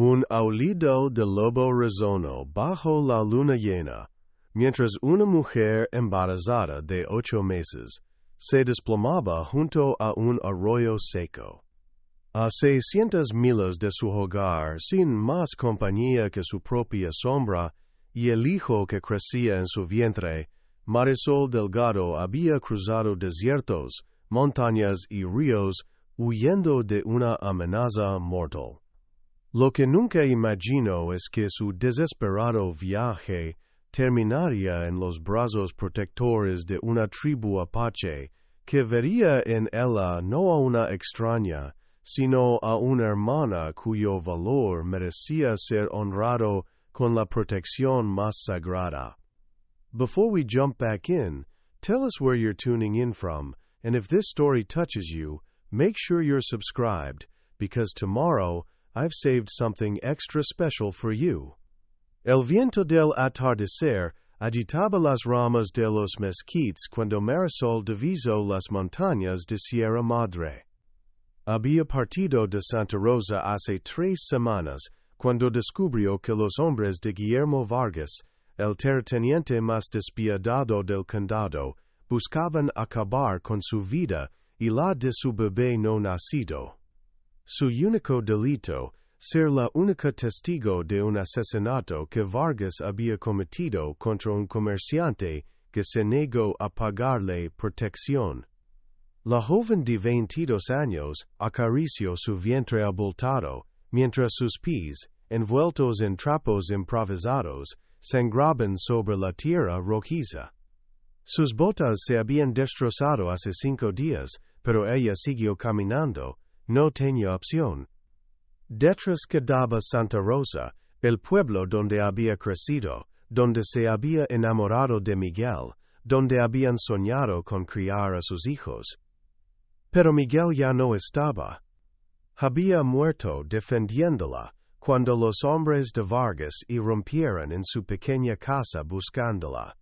Un aullido de lobo resonó bajo la luna llena, mientras una mujer embarazada de 8 meses se desplomaba junto a un arroyo seco. A 600 millas de su hogar, sin más compañía que su propia sombra y el hijo que crecía en su vientre, Marisol Delgado había cruzado desiertos, montañas y ríos huyendo de una amenaza mortal. Lo que nunca imaginó es que su desesperado viaje terminaría en los brazos protectores de una tribu Apache que vería en ella no a una extraña, sino a una hermana cuyo valor merecía ser honrado con la protección más sagrada. Before we jump back in, tell us where you're tuning in from, and if this story touches you, make sure you're subscribed, because tomorrow I've saved something extra special for you. El viento del atardecer agitaba las ramas de los mezquites cuando Marisol divisó las montañas de Sierra Madre. Había partido de Santa Rosa hace 3 semanas, cuando descubrió que los hombres de Guillermo Vargas, el terrateniente más despiadado del condado, buscaban acabar con su vida y la de su bebé no nacido. Su único delito, ser la única testigo de un asesinato que Vargas había cometido contra un comerciante que se negó a pagarle protección. La joven de 22 años acarició su vientre abultado, mientras sus pies, envueltos en trapos improvisados, sangraban sobre la tierra rojiza. Sus botas se habían destrozado hace 5 días, pero ella siguió caminando, no tenía opción. Detrás quedaba Santa Rosa, el pueblo donde había crecido, donde se había enamorado de Miguel, donde habían soñado con criar a sus hijos. Pero Miguel ya no estaba. Había muerto defendiéndola cuando los hombres de Vargas irrumpieron en su pequeña casa buscándola.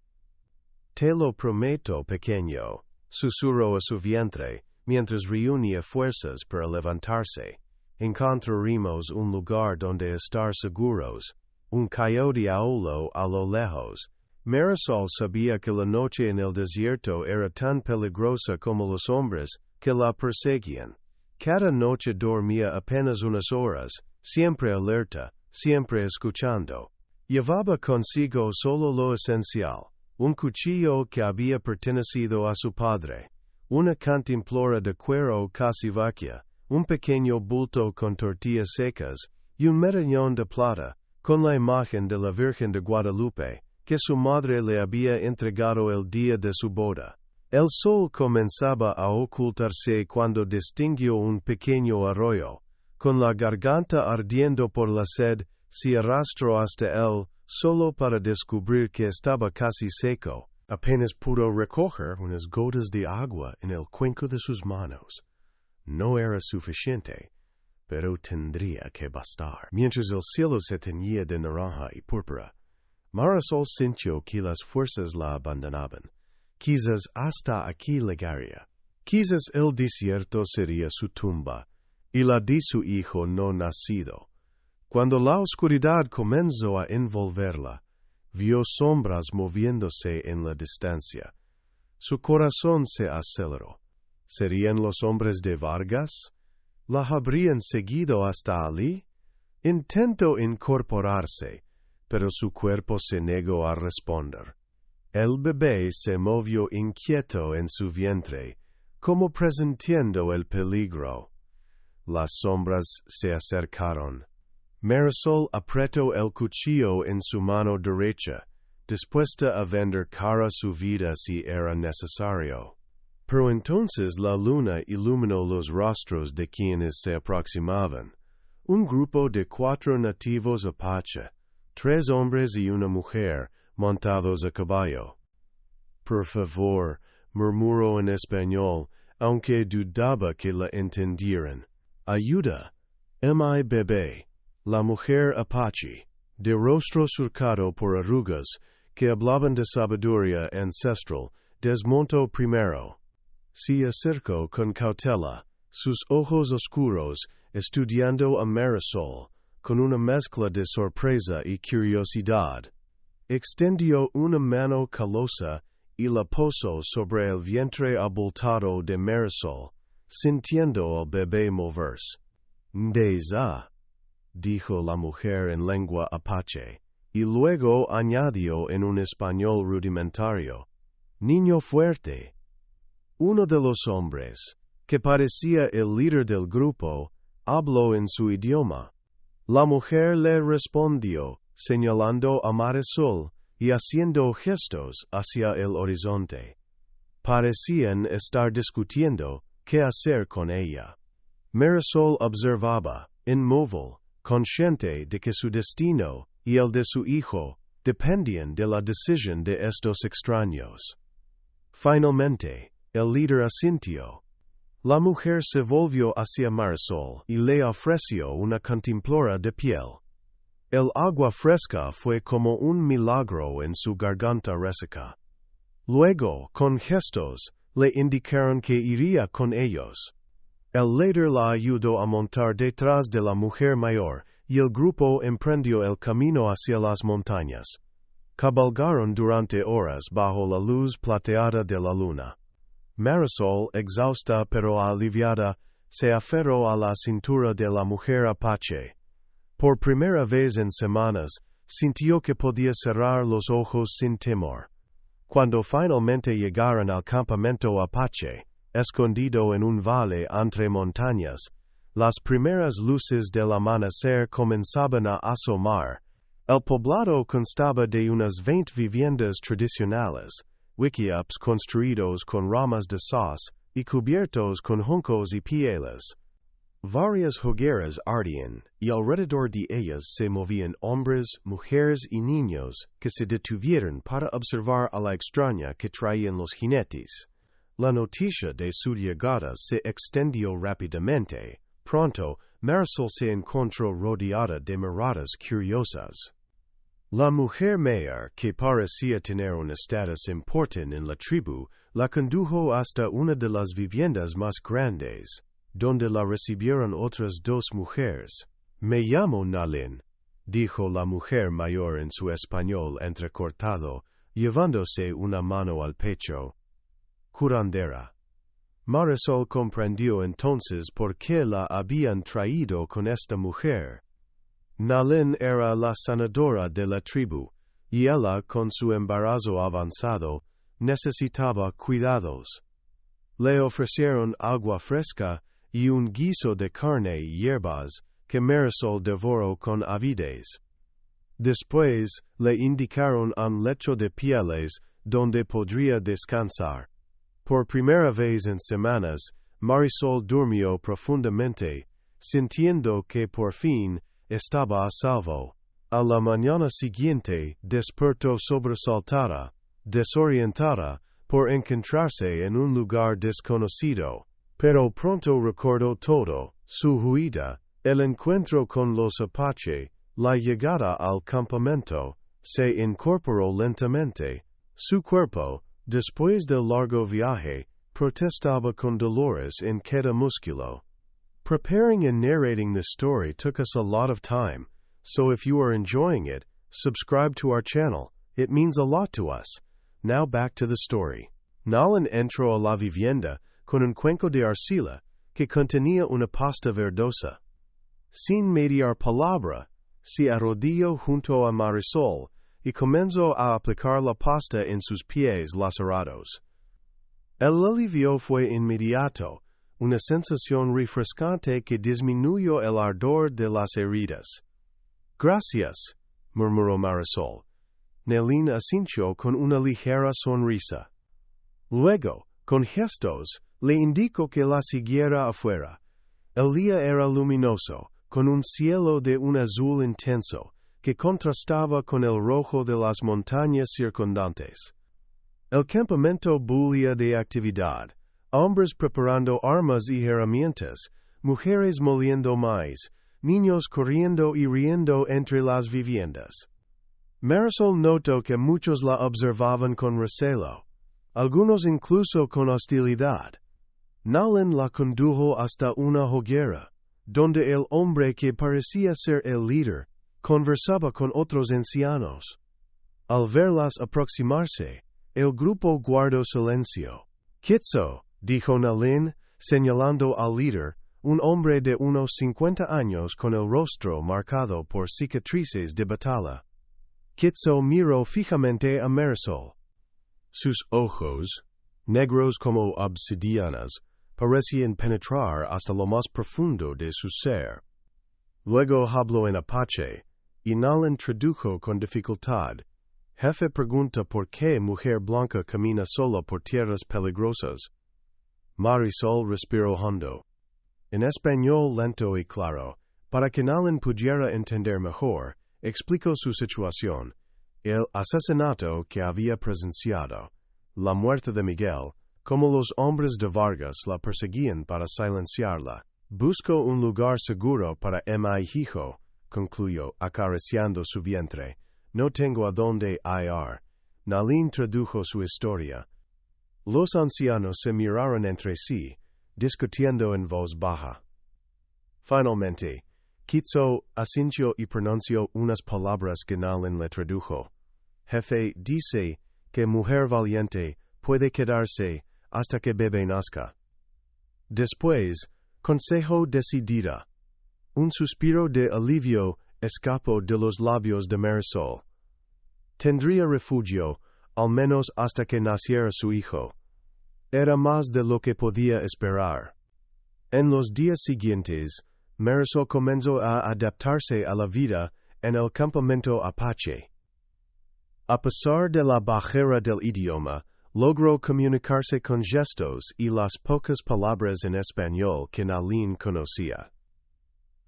Te lo prometo, pequeño, susurró a su vientre, mientras reunía fuerzas para levantarse. Encontraremos un lugar donde estar seguros. Un coyote aulló a lo lejos. Marisol sabía que la noche en el desierto era tan peligrosa como los hombres que la perseguían. Cada noche dormía apenas unas horas, siempre alerta, siempre escuchando. Llevaba consigo solo lo esencial: un cuchillo que había pertenecido a su padre, una cantimplora de cuero casi vacía, un pequeño bulto con tortillas secas y un medallón de plata, con la imagen de la Virgen de Guadalupe, que su madre le había entregado el día de su boda. El sol comenzaba a ocultarse cuando distinguió un pequeño arroyo. Con la garganta ardiendo por la sed, se arrastró hasta él, solo para descubrir que estaba casi seco. Apenas pudo recoger unas gotas de agua en el cuenco de sus manos. No era suficiente, pero tendría que bastar. Mientras el cielo se teñía de naranja y púrpura, Marisol sintió que las fuerzas la abandonaban. Quizás hasta aquí llegaría. Quizás el desierto sería su tumba, y la de su hijo no nacido. Cuando la oscuridad comenzó a envolverla, vio sombras moviéndose en la distancia. Su corazón se aceleró. ¿Serían los hombres de Vargas? ¿La habrían seguido hasta allí? Intentó incorporarse, pero su cuerpo se negó a responder. El bebé se movió inquieto en su vientre, como presintiendo el peligro. Las sombras se acercaron. Marisol apretó el cuchillo en su mano derecha, dispuesta a vender cara su vida si era necesario. Pero entonces la luna iluminó los rostros de quienes se aproximaban. Un grupo de 4 nativos Apache, 3 hombres y una mujer, montados a caballo. Por favor, murmuró en español, aunque dudaba que la entendieran. Ayuda. Mi bebé. La mujer Apache, de rostro surcado por arrugas, que hablaban de sabiduría ancestral, desmontó primero. Se acercó con cautela, sus ojos oscuros, estudiando a Marisol, con una mezcla de sorpresa y curiosidad. Extendió una mano calosa y la posó sobre el vientre abultado de Marisol, sintiendo al bebé moverse. «Ndeza», dijo la mujer en lengua apache, y luego añadió en un español rudimentario: «Niño fuerte». Uno de los hombres, que parecía el líder del grupo, habló en su idioma. La mujer le respondió, señalando a Marisol y haciendo gestos hacia el horizonte. Parecían estar discutiendo qué hacer con ella. Marisol observaba, inmóvil, consciente de que su destino y el de su hijo dependían de la decisión de estos extraños. Finalmente, el líder asintió. La mujer se volvió hacia Marisol y le ofreció una cantimplora de piel. El agua fresca fue como un milagro en su garganta reseca. Luego, con gestos, le indicaron que iría con ellos. El líder la ayudó a montar detrás de la mujer mayor y el grupo emprendió el camino hacia las montañas. Cabalgaron durante horas bajo la luz plateada de la luna. Marisol, exhausta pero aliviada, se aferró a la cintura de la mujer apache. Por primera vez en semanas, sintió que podía cerrar los ojos sin temor. Cuando finalmente llegaron al campamento apache, escondido en un valle entre montañas, las primeras luces del amanecer comenzaban a asomar. El poblado constaba de unas 20 viviendas tradicionales, wickiups construidos con ramas de sas y cubiertos con juncos y pieles. Varias hogueras ardían, y alrededor de ellas se movían hombres, mujeres y niños que se detuvieron para observar a la extraña que traían los jinetes. La noticia de su llegada se extendió rápidamente. Pronto, Marisol se encontró rodeada de miradas curiosas. La mujer mayor, que parecía tener un estatus importante en la tribu, la condujo hasta una de las viviendas más grandes, donde la recibieron otras 2 mujeres. «Me llamo Nalin», dijo la mujer mayor en su español entrecortado, llevándose una mano al pecho. «Curandera». Marisol comprendió entonces por qué la habían traído con esta mujer. Nalin era la sanadora de la tribu, y ella, con su embarazo avanzado, necesitaba cuidados. Le ofrecieron agua fresca y un guiso de carne y hierbas que Marisol devoró con avidez. Después, le indicaron un lecho de pieles donde podría descansar. Por primera vez en semanas, Marisol durmió profundamente, sintiendo que por fin estaba a salvo. A la mañana siguiente, despertó sobresaltada, desorientada, por encontrarse en un lugar desconocido. Pero pronto recordó todo: su huida, el encuentro con los Apache, la llegada al campamento. Se incorporó lentamente. Su cuerpo, después del largo viaje, protestaba con dolores en cada músculo. Preparing and narrating this story took us a lot of time, so if you are enjoying it, subscribe to our channel. It means a lot to us. Now back to the story. Nalin entró a la vivienda con un cuenco de arcilla que contenía una pasta verdosa. Sin mediar palabra, se arrodilló junto a Marisol y comenzó a aplicar la pasta en sus pies lacerados. El alivio fue inmediato, una sensación refrescante que disminuyó el ardor de las heridas. «Gracias», murmuró Marisol. Nalin asintió con una ligera sonrisa. Luego, con gestos, le indicó que la siguiera afuera. El día era luminoso, con un cielo de un azul intenso, que contrastaba con el rojo de las montañas circundantes. El campamento bullía de actividad. Hombres preparando armas y herramientas, mujeres moliendo maíz, niños corriendo y riendo entre las viviendas. Marisol notó que muchos la observaban con recelo, algunos incluso con hostilidad. Nalin la condujo hasta una hoguera, donde el hombre que parecía ser el líder conversaba con otros ancianos. Al verlas aproximarse, el grupo guardó silencio. Cruzó, dijo Nalin, señalando al líder, un hombre de unos 50 años con el rostro marcado por cicatrices de batalla. Cruzó miró fijamente a Marisol. Sus ojos, negros como obsidianas, parecían penetrar hasta lo más profundo de su ser. Luego habló en Apache, y Nalin tradujo con dificultad. Jefe pregunta por qué mujer blanca camina sola por tierras peligrosas. Marisol respiró hondo. En español lento y claro, para que Nalin pudiera entender mejor, explicó su situación, el asesinato que había presenciado, la muerte de Miguel, como los hombres de Vargas la perseguían para silenciarla. Busco un lugar seguro para mi hijo, concluyó, acariciando su vientre. No tengo a dónde ir. Nalin tradujo su historia. Los ancianos se miraron entre sí, discutiendo en voz baja. Finalmente, Cruzó asintió y pronunció unas palabras que Nalin le tradujo. Jefe dice que mujer valiente puede quedarse hasta que bebé nazca. Después, consejo decidida. Un suspiro de alivio escapó de los labios de Marisol. Tendría refugio, al menos hasta que naciera su hijo. Era más de lo que podía esperar. En los días siguientes, Marisol comenzó a adaptarse a la vida en el campamento Apache. A pesar de la bajera del idioma, logró comunicarse con gestos y las pocas palabras en español que Nalin conocía.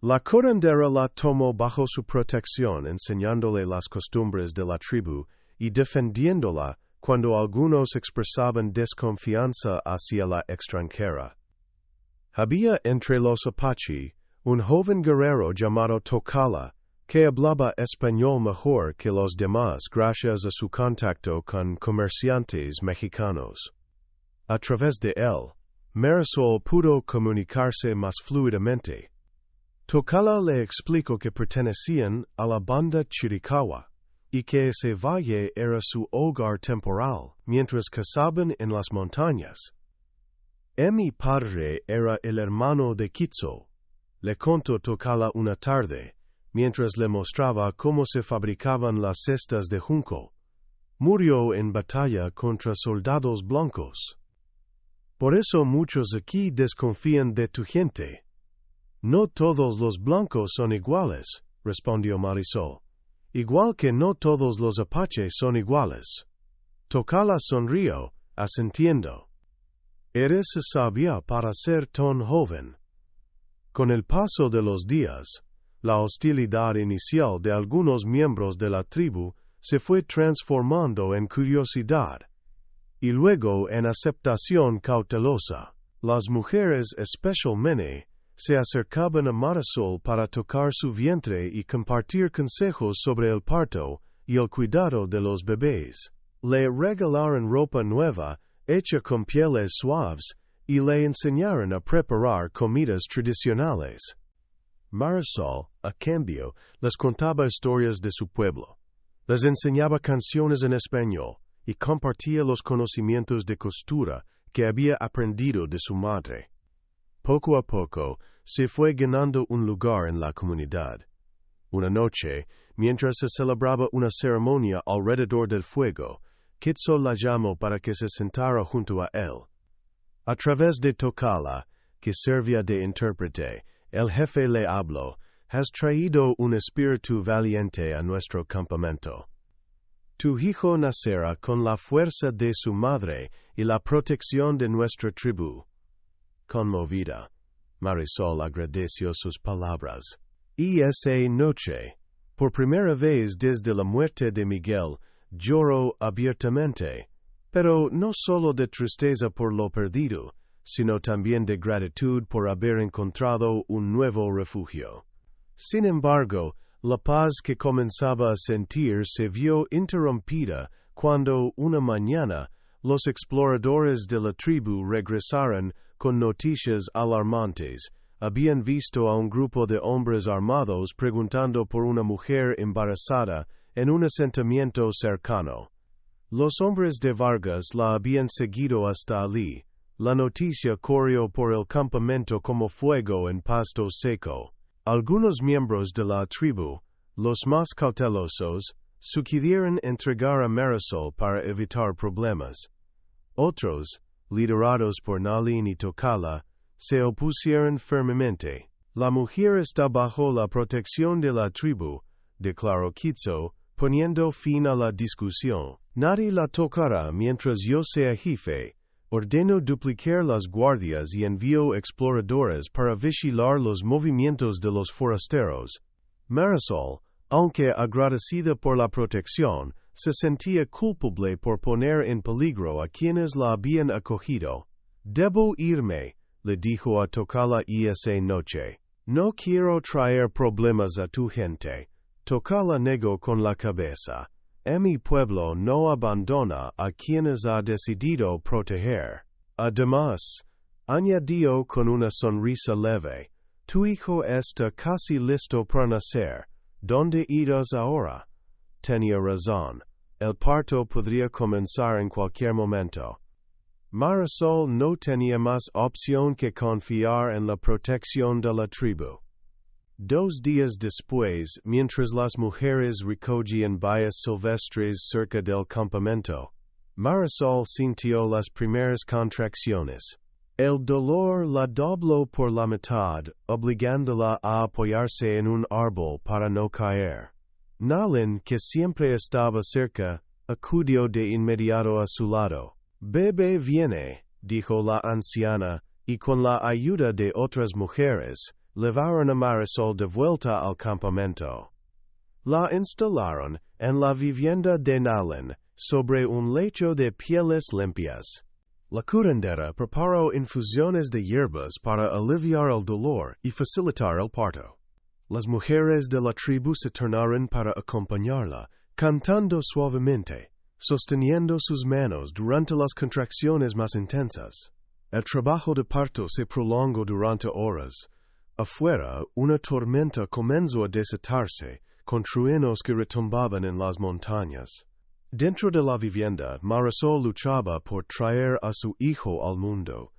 La curandera la tomó bajo su protección, enseñándole las costumbres de la tribu y defendiéndola cuando algunos expresaban desconfianza hacia la extranjera. Había entre los Apache un joven guerrero llamado Tocala, que hablaba español mejor que los demás gracias a su contacto con comerciantes mexicanos. A través de él, Marisol pudo comunicarse más fluidamente. Tocala le explicó que pertenecían a la banda Chiricahua y que ese valle era su hogar temporal mientras cazaban en las montañas. Mi padre era el hermano de Cruzó, le contó Tocala una tarde, mientras le mostraba cómo se fabricaban las cestas de junco. Murió en batalla contra soldados blancos. Por eso muchos aquí desconfían de tu gente. No todos los blancos son iguales, respondió Marisol. Igual que no todos los apaches son iguales. Tocala sonrió, asintiendo. Eres sabia para ser tan joven. Con el paso de los días, la hostilidad inicial de algunos miembros de la tribu se fue transformando en curiosidad, y luego en aceptación cautelosa. Las mujeres especialmente se acercaban a Marisol para tocar su vientre y compartir consejos sobre el parto y el cuidado de los bebés. Le regalaron ropa nueva, hecha con pieles suaves, y le enseñaron a preparar comidas tradicionales. Marisol, a cambio, les contaba historias de su pueblo, les enseñaba canciones en español y compartía los conocimientos de costura que había aprendido de su madre. Poco a poco, se fue ganando un lugar en la comunidad. Una noche, mientras se celebraba una ceremonia alrededor del fuego, Cruzó la llamó para que se sentara junto a él. A través de Tocala, que servía de intérprete, el jefe le habló: has traído un espíritu valiente a nuestro campamento. Tu hijo nacerá con la fuerza de su madre y la protección de nuestra tribu. Conmovida, Marisol agradeció sus palabras. Y esa noche, por primera vez desde la muerte de Miguel, lloró abiertamente, pero no solo de tristeza por lo perdido, sino también de gratitud por haber encontrado un nuevo refugio. Sin embargo, la paz que comenzaba a sentir se vio interrumpida cuando, una mañana, los exploradores de la tribu regresaron con noticias alarmantes, habían visto a un grupo de hombres armados preguntando por una mujer embarazada en un asentamiento cercano. Los hombres de Vargas la habían seguido hasta allí. La noticia corrió por el campamento como fuego en pasto seco. Algunos miembros de la tribu, los más cautelosos, sugirieron entregar a Marisol para evitar problemas. Otros, liderados por Nalin y Tocala, se opusieron firmemente. La mujer está bajo la protección de la tribu, declaró Cruzó, poniendo fin a la discusión. Nadie la tocará mientras yo sea jefe. Ordenó duplicar las guardias y envió exploradores para vigilar los movimientos de los forasteros. Marisol, aunque agradecida por la protección, se sentía culpable por poner en peligro a quienes la habían acogido. Debo irme, le dijo a Tocala esa noche. No quiero traer problemas a tu gente. Tocala negó con la cabeza. Mi pueblo no abandona a quienes ha decidido proteger. Además, añadió con una sonrisa leve, tu hijo está casi listo para nacer. ¿Dónde irás ahora? Tenía razón. El parto podría comenzar en cualquier momento. Marisol no tenía más opción que confiar en la protección de la tribu. 2 días después, mientras las mujeres recogían bayas silvestres cerca del campamento, Marisol sintió las primeras contracciones. El dolor la dobló por la mitad, obligándola a apoyarse en un árbol para no caer. Nalin, que siempre estaba cerca, acudió de inmediato a su lado. Bebé viene, dijo la anciana, y con la ayuda de otras mujeres, llevaron a Marisol de vuelta al campamento. La instalaron en la vivienda de Nalin, sobre un lecho de pieles limpias. La curandera preparó infusiones de hierbas para aliviar el dolor y facilitar el parto. Las mujeres de la tribu se turnaron para acompañarla, cantando suavemente, sosteniendo sus manos durante las contracciones más intensas. El trabajo de parto se prolongó durante horas. Afuera, una tormenta comenzó a desatarse, con truenos que retumbaban en las montañas. Dentro de la vivienda, Marisol luchaba por traer a su hijo al mundo.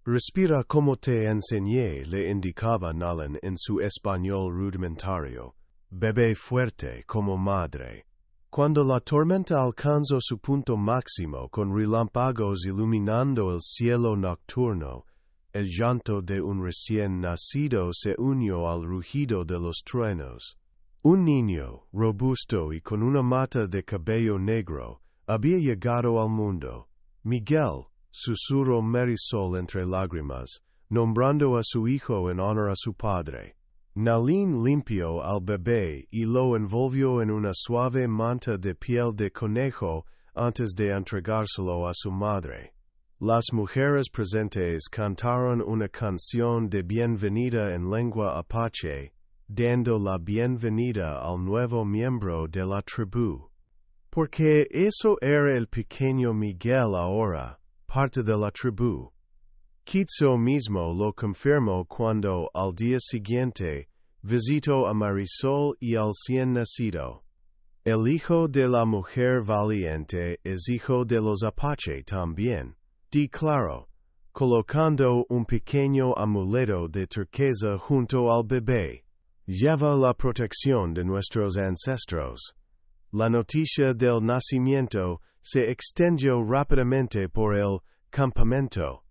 Respira como te enseñé, le indicaba Nalin en su español rudimentario. Bebé fuerte como madre. Cuando la tormenta alcanzó su punto máximo con relámpagos iluminando el cielo nocturno, el llanto de un recién nacido se unió al rugido de los truenos. Un niño, robusto y con una mata de cabello negro, había llegado al mundo. Miguel, susurró Marisol entre lágrimas, nombrando a su hijo en honor a su padre. Nalin limpió al bebé y lo envolvió en una suave manta de piel de conejo antes de entregárselo a su madre. Las mujeres presentes cantaron una canción de bienvenida en lengua apache, dando la bienvenida al nuevo miembro de la tribu. Porque eso era el pequeño Miguel ahora, parte de la tribu. Cruzó mismo lo confirmó cuando, al día siguiente, visitó a Marisol y al recién nacido. El hijo de la mujer valiente es hijo de los Apache también, declaró, colocando un pequeño amuleto de turquesa junto al bebé. Lleva la protección de nuestros ancestros. La noticia del nacimiento se extendió rápidamente por el campamento.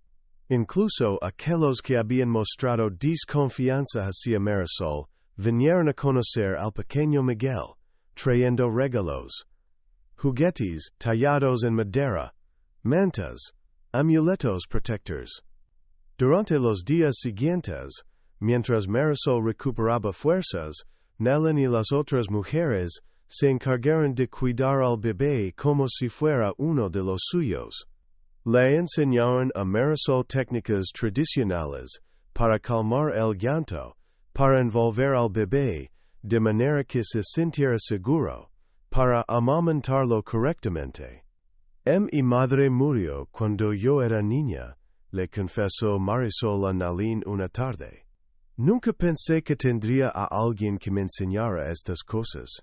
Incluso aquellos que habían mostrado desconfianza hacia Marisol vinieron a conocer al pequeño Miguel, trayendo regalos, juguetes tallados en madera, mantas, amuletos protectores. Durante los días siguientes, mientras Marisol recuperaba fuerzas, Nalin y las otras mujeres se encargaron de cuidar al bebé como si fuera uno de los suyos. Le enseñaron a Marisol técnicas tradicionales para calmar el llanto, para envolver al bebé de manera que se sintiera seguro, para amamantarlo correctamente. Mi madre murió cuando yo era niña, le confesó Marisol a Nalin una tarde. Nunca pensé que tendría a alguien que me enseñara estas cosas.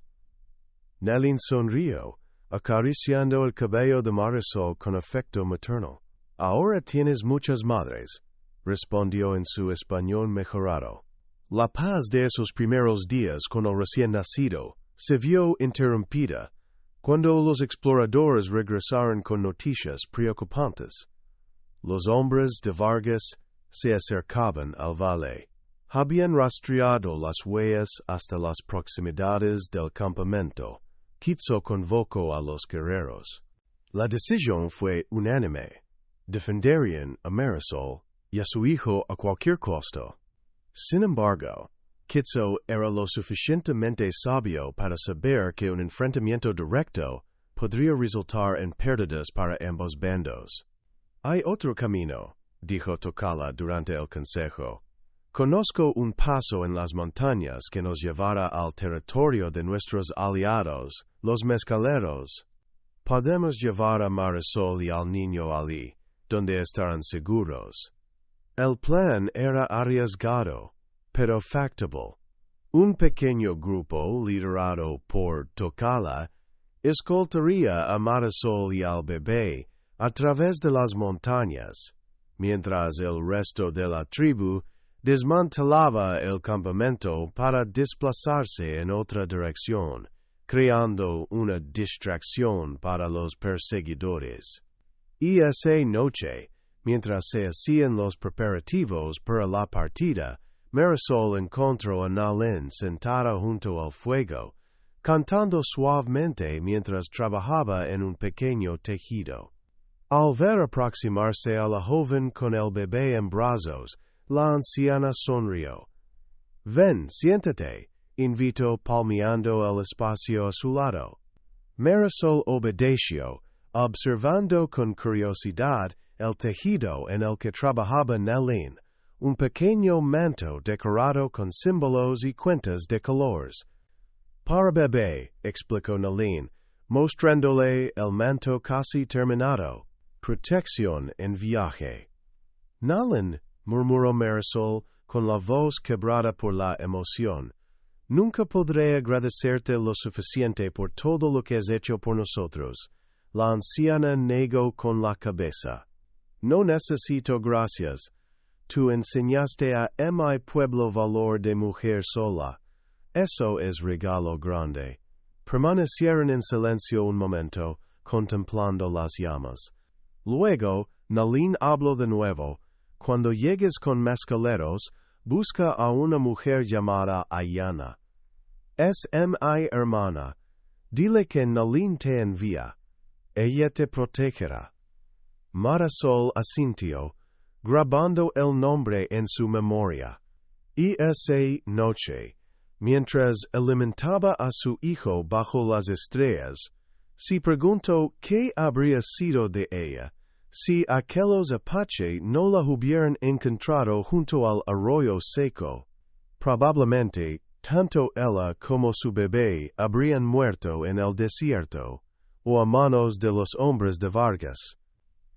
Nalin sonrió, acariciando el cabello de Marisol con afecto maternal. Ahora tienes muchas madres, respondió en su español mejorado. La paz de esos primeros días con el recién nacido se vio interrumpida cuando los exploradores regresaron con noticias preocupantes. Los hombres de Vargas se acercaban al valle. Habían rastreado las huellas hasta las proximidades del campamento. Cruzó convocó a los guerreros. La decisión fue unánime. Defenderían a Marisol y a su hijo a cualquier costo. Sin embargo, Cruzó era lo suficientemente sabio para saber que un enfrentamiento directo podría resultar en pérdidas para ambos bandos. Hay otro camino, dijo Tocala durante el consejo. Conozco un paso en las montañas que nos llevará al territorio de nuestros aliados, los mezcaleros. Podemos llevar a Marisol y al niño allí, donde estarán seguros. El plan era arriesgado, pero factible. Un pequeño grupo, liderado por Tocala, escoltaría a Marisol y al bebé a través de las montañas, mientras el resto de la tribu desmantelaba el campamento para desplazarse en otra dirección, creando una distracción para los perseguidores. Y esa noche, mientras se hacían los preparativos para la partida, Marisol encontró a Nalin sentada junto al fuego, cantando suavemente mientras trabajaba en un pequeño tejido. Al ver aproximarse a la joven con el bebé en brazos, la anciana sonrió. «Ven, siéntate», invitó palmeando el espacio a su lado. Marisol obedeció, observando con curiosidad el tejido en el que trabajaba Nalin, un pequeño manto decorado con símbolos y cuentas de colores. «Para bebé», explicó Nalin, mostrándole el manto casi terminado. «Protección en viaje». «Nalin», murmuró Marisol con la voz quebrada por la emoción, «nunca podré agradecerte lo suficiente por todo lo que has hecho por nosotros». La anciana negó con la cabeza. «No necesito gracias. Tú enseñaste a mi pueblo valor de mujer sola. Eso es regalo grande». Permanecieron en silencio un momento, contemplando las llamas. Luego, Nalin habló de nuevo. «Cuando llegues con mezcaleros, busca a una mujer llamada Ayana. Es mi hermana. Dile que Nalin te envía. Ella te protegerá». Marisol asintió, grabando el nombre en su memoria. Y esa noche, mientras alimentaba a su hijo bajo las estrellas, se preguntó qué habría sido de ella si aquellos Apache no la hubieran encontrado junto al arroyo seco. Probablemente, tanto ella como su bebé habrían muerto en el desierto, o a manos de los hombres de Vargas.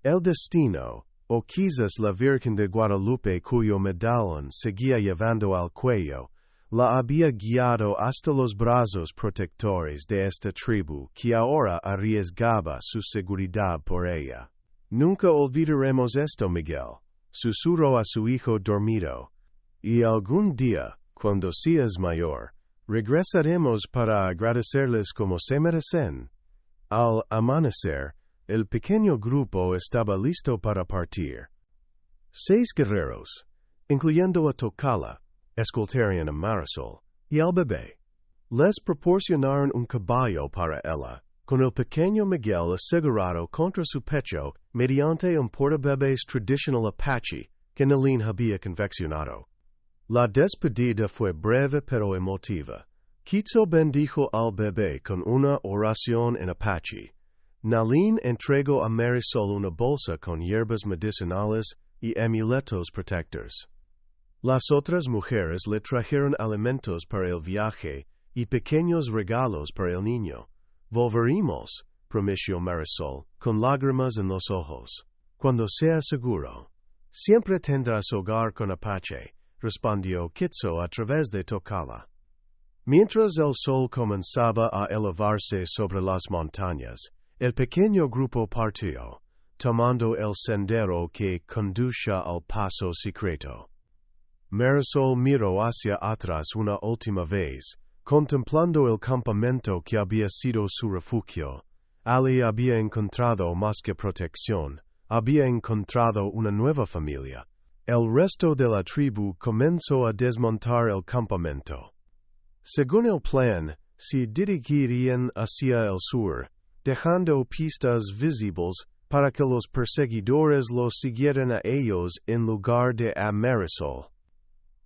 El destino, o quizás la Virgen de Guadalupe cuyo medallón seguía llevando al cuello, la había guiado hasta los brazos protectores de esta tribu que ahora arriesgaba su seguridad por ella. «Nunca olvidaremos esto, Miguel», susurró a su hijo dormido. «Y algún día, cuando seas mayor, regresaremos para agradecerles como se merecen». Al amanecer, el pequeño grupo estaba listo para partir. 6 guerreros, incluyendo a Tocala, escoltarían a Marisol y al bebé. Les proporcionaron un caballo para ella, con el pequeño Miguel asegurado contra su pecho mediante un portabebés tradicional Apache que Nalin había confeccionado. La despedida fue breve pero emotiva. Cruzó bendijo al bebé con una oración en Apache. Nalin entregó a Marisol una bolsa con hierbas medicinales y amuletos protectores. Las otras mujeres le trajeron alimentos para el viaje y pequeños regalos para el niño. «Volveremos», prometió Marisol, con lágrimas en los ojos. «Cuando sea seguro. Siempre tendrás hogar con Apache. respondió Quitzo a través de Tocala. Mientras el sol comenzaba a elevarse sobre las montañas, el pequeño grupo partió, tomando el sendero que conduce al paso secreto. Marisol miró hacia atrás una última vez, contemplando el campamento que había sido su refugio. Ali había encontrado más que protección, había encontrado una nueva familia. El resto de la tribu comenzó a desmontar el campamento. Según el plan, se dirigirían hacia el sur, dejando pistas visibles para que los perseguidores los siguieran a ellos en lugar de a Marisol.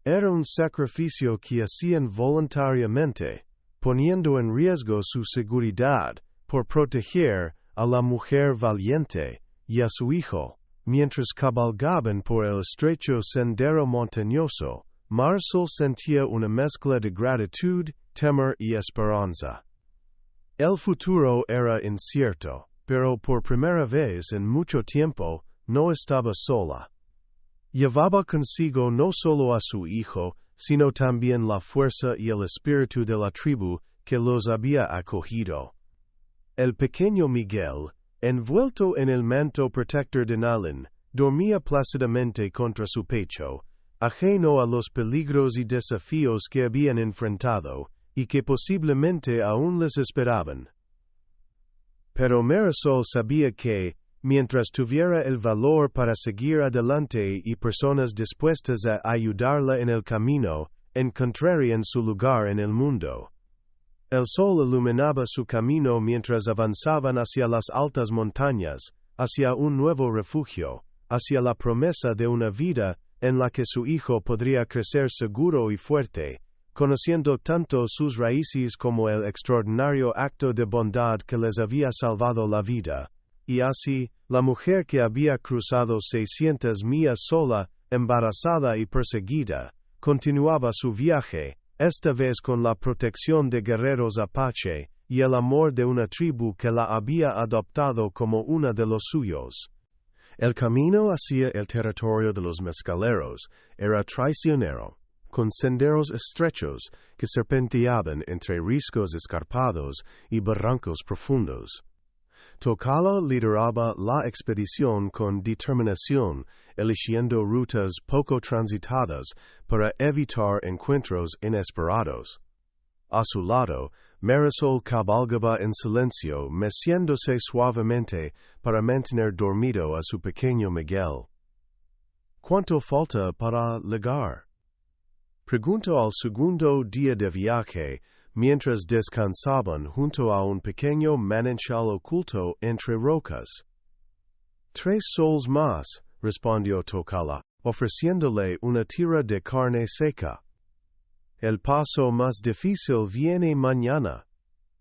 Era un sacrificio que hacían voluntariamente, poniendo en riesgo su seguridad por proteger a la mujer valiente y a su hijo. Mientras cabalgaban por el estrecho sendero montañoso, Marisol sentía una mezcla de gratitud, temor y esperanza. El futuro era incierto, pero por primera vez en mucho tiempo no estaba sola. Llevaba consigo no solo a su hijo, sino también la fuerza y el espíritu de la tribu que los había acogido. El pequeño Miguel, envuelto en el manto protector de Nalin, dormía plácidamente contra su pecho, ajeno a los peligros y desafíos que habían enfrentado, y que posiblemente aún les esperaban. Pero Marisol sabía que, mientras tuviera el valor para seguir adelante y personas dispuestas a ayudarla en el camino, encontrarían su lugar en el mundo. El sol iluminaba su camino mientras avanzaban hacia las altas montañas, hacia un nuevo refugio, hacia la promesa de una vida en la que su hijo podría crecer seguro y fuerte, conociendo tanto sus raíces como el extraordinario acto de bondad que les había salvado la vida. Y así, la mujer que había cruzado 600 millas sola, embarazada y perseguida, continuaba su viaje, esta vez con la protección de guerreros Apache y el amor de una tribu que la había adoptado como una de los suyos. El camino hacia el territorio de los mezcaleros era traicionero, con senderos estrechos que serpenteaban entre riscos escarpados y barrancos profundos. Tocala lideraba la expedición con determinación, eligiendo rutas poco transitadas para evitar encuentros inesperados. A su lado, Marisol cabalgaba en silencio, meciéndose suavemente para mantener dormido a su pequeño Miguel. ¿Cuánto falta para llegar?, preguntó al segundo día de viaje, mientras descansaban junto a un pequeño manantial oculto entre rocas. 3 sols más, respondió Tocala, ofreciéndole una tira de carne seca. El paso más difícil viene mañana.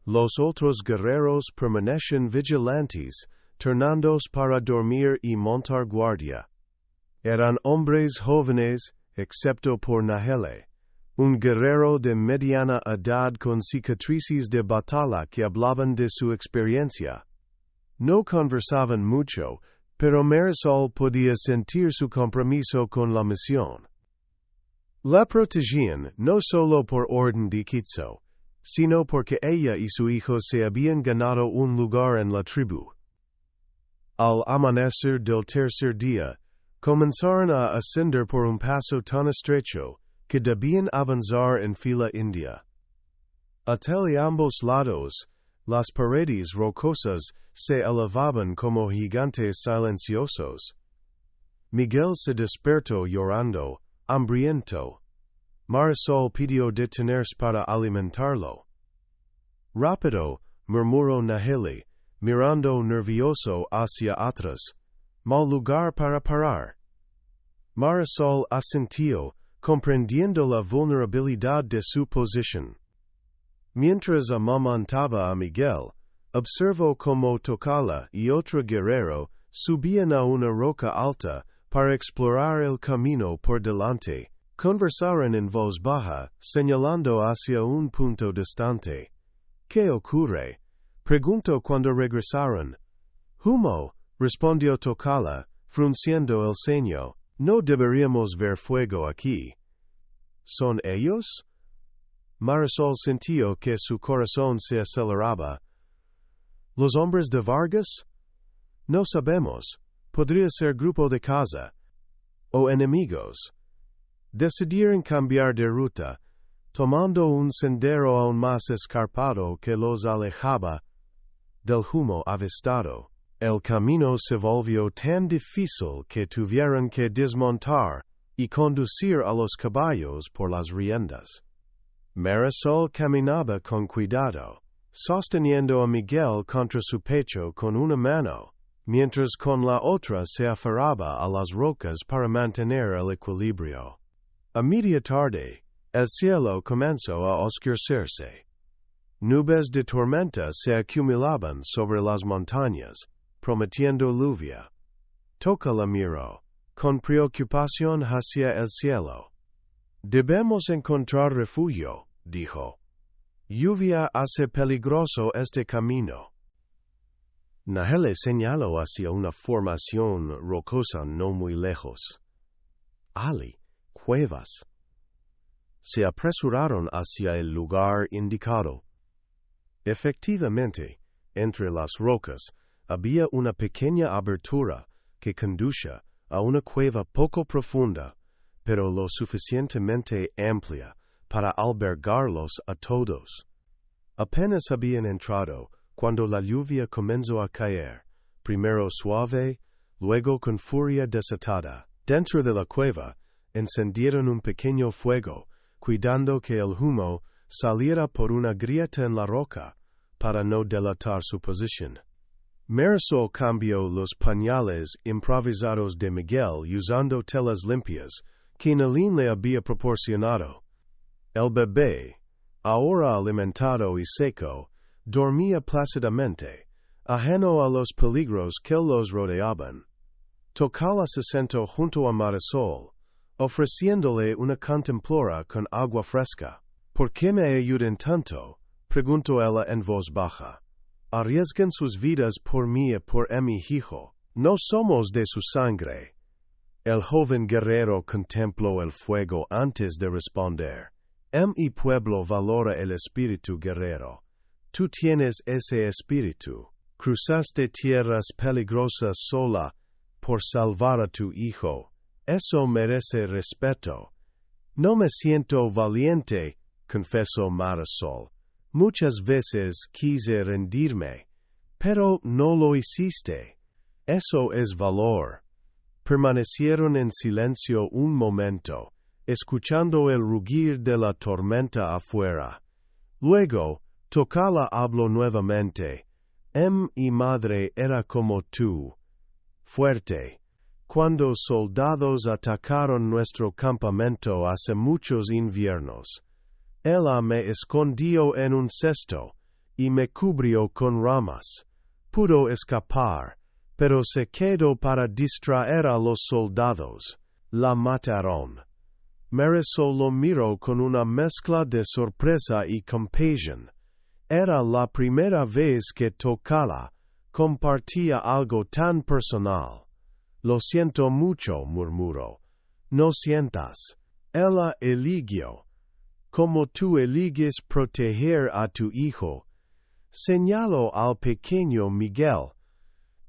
Los otros guerreros permanecen vigilantes, turnándose para dormir y montar guardia. Eran hombres jóvenes, excepto por Nahele, un guerrero de mediana edad con cicatrices de batalla que hablaban de su experiencia. No conversaban mucho, pero Marisol podía sentir su compromiso con la misión. La protegían no solo por orden de Quitzo, sino porque ella y su hijo se habían ganado un lugar en la tribu. Al amanecer del tercer día, comenzaron a ascender por un paso tan estrecho que debían avanzar en fila india. Hacia ambos lados, las paredes rocosas se elevaban como gigantes silenciosos. Miguel se despertó llorando, hambriento. Marisol pidió detenerse para alimentarlo. Rápido, murmuró Naheli, mirando nervioso hacia atrás. Mal lugar para parar. Marisol asintió, comprendiendo la vulnerabilidad de su posición. Mientras amamantaba a Miguel, observó cómo Tocala y otro guerrero subían a una roca alta para explorar el camino por delante. Conversaron en voz baja, señalando hacia un punto distante. ¿Qué ocurre?, preguntó cuando regresaron. Humo, respondió Tocala, frunciendo el ceño. No deberíamos ver fuego aquí. ¿Son ellos? Marisol sintió que su corazón se aceleraba. ¿Los hombres de Vargas? No sabemos. Podría ser grupo de casa. O enemigos. Decidieron cambiar de ruta, tomando un sendero aún más escarpado que los alejaba del humo avistado. El camino se volvió tan difícil que tuvieron que desmontar y conducir a los caballos por las riendas. Marisol caminaba con cuidado, sosteniendo a Miguel contra su pecho con una mano, mientras con la otra se aferraba a las rocas para mantener el equilibrio. A media tarde, el cielo comenzó a oscurecerse. Nubes de tormenta se acumulaban sobre las montañas, prometiendo lluvia. Toca la miró, con preocupación hacia el cielo. Debemos encontrar refugio, dijo. Lluvia hace peligroso este camino. Nahele señaló hacia una formación rocosa no muy lejos. Ali, cuevas. Se apresuraron hacia el lugar indicado. Efectivamente, entre las rocas había una pequeña abertura que conducía a una cueva poco profunda, pero lo suficientemente amplia para albergarlos a todos. Apenas habían entrado cuando la lluvia comenzó a caer, primero suave, luego con furia desatada. Dentro de la cueva, encendieron un pequeño fuego, cuidando que el humo saliera por una grieta en la roca, para no delatar su posición. Marisol cambió los pañales improvisados de Miguel usando telas limpias que Nalín le había proporcionado. El bebé, ahora alimentado y seco, dormía plácidamente, ajeno a los peligros que los rodeaban. Tocala se sentó junto a Marisol, ofreciéndole una cantimplora con agua fresca. ¿Por qué me ayudan tanto?, preguntó ella en voz baja. Arriesgan sus vidas por mí y por mi hijo. No somos de su sangre. El joven guerrero contempló el fuego antes de responder. Mi pueblo valora el espíritu guerrero. Tú tienes ese espíritu. Cruzaste tierras peligrosas sola por salvar a tu hijo. Eso merece respeto. No me siento valiente, confesó Marisol. Muchas veces quise rendirme, pero no lo hiciste. Eso es valor. Permanecieron en silencio un momento, escuchando el rugir de la tormenta afuera. Luego, Tocala habló nuevamente. Mi madre era como tú, fuerte. Cuando soldados atacaron nuestro campamento hace muchos inviernos, ella me escondió en un cesto y me cubrió con ramas. Pudo escapar, pero se quedó para distraer a los soldados. La mataron. Marisol lo miró con una mezcla de sorpresa y compasión. Era la primera vez que Tocala compartía algo tan personal. Lo siento mucho, murmuró. No sientas. Ella eligió. Como tú eliges proteger a tu hijo. Señaló al pequeño Miguel.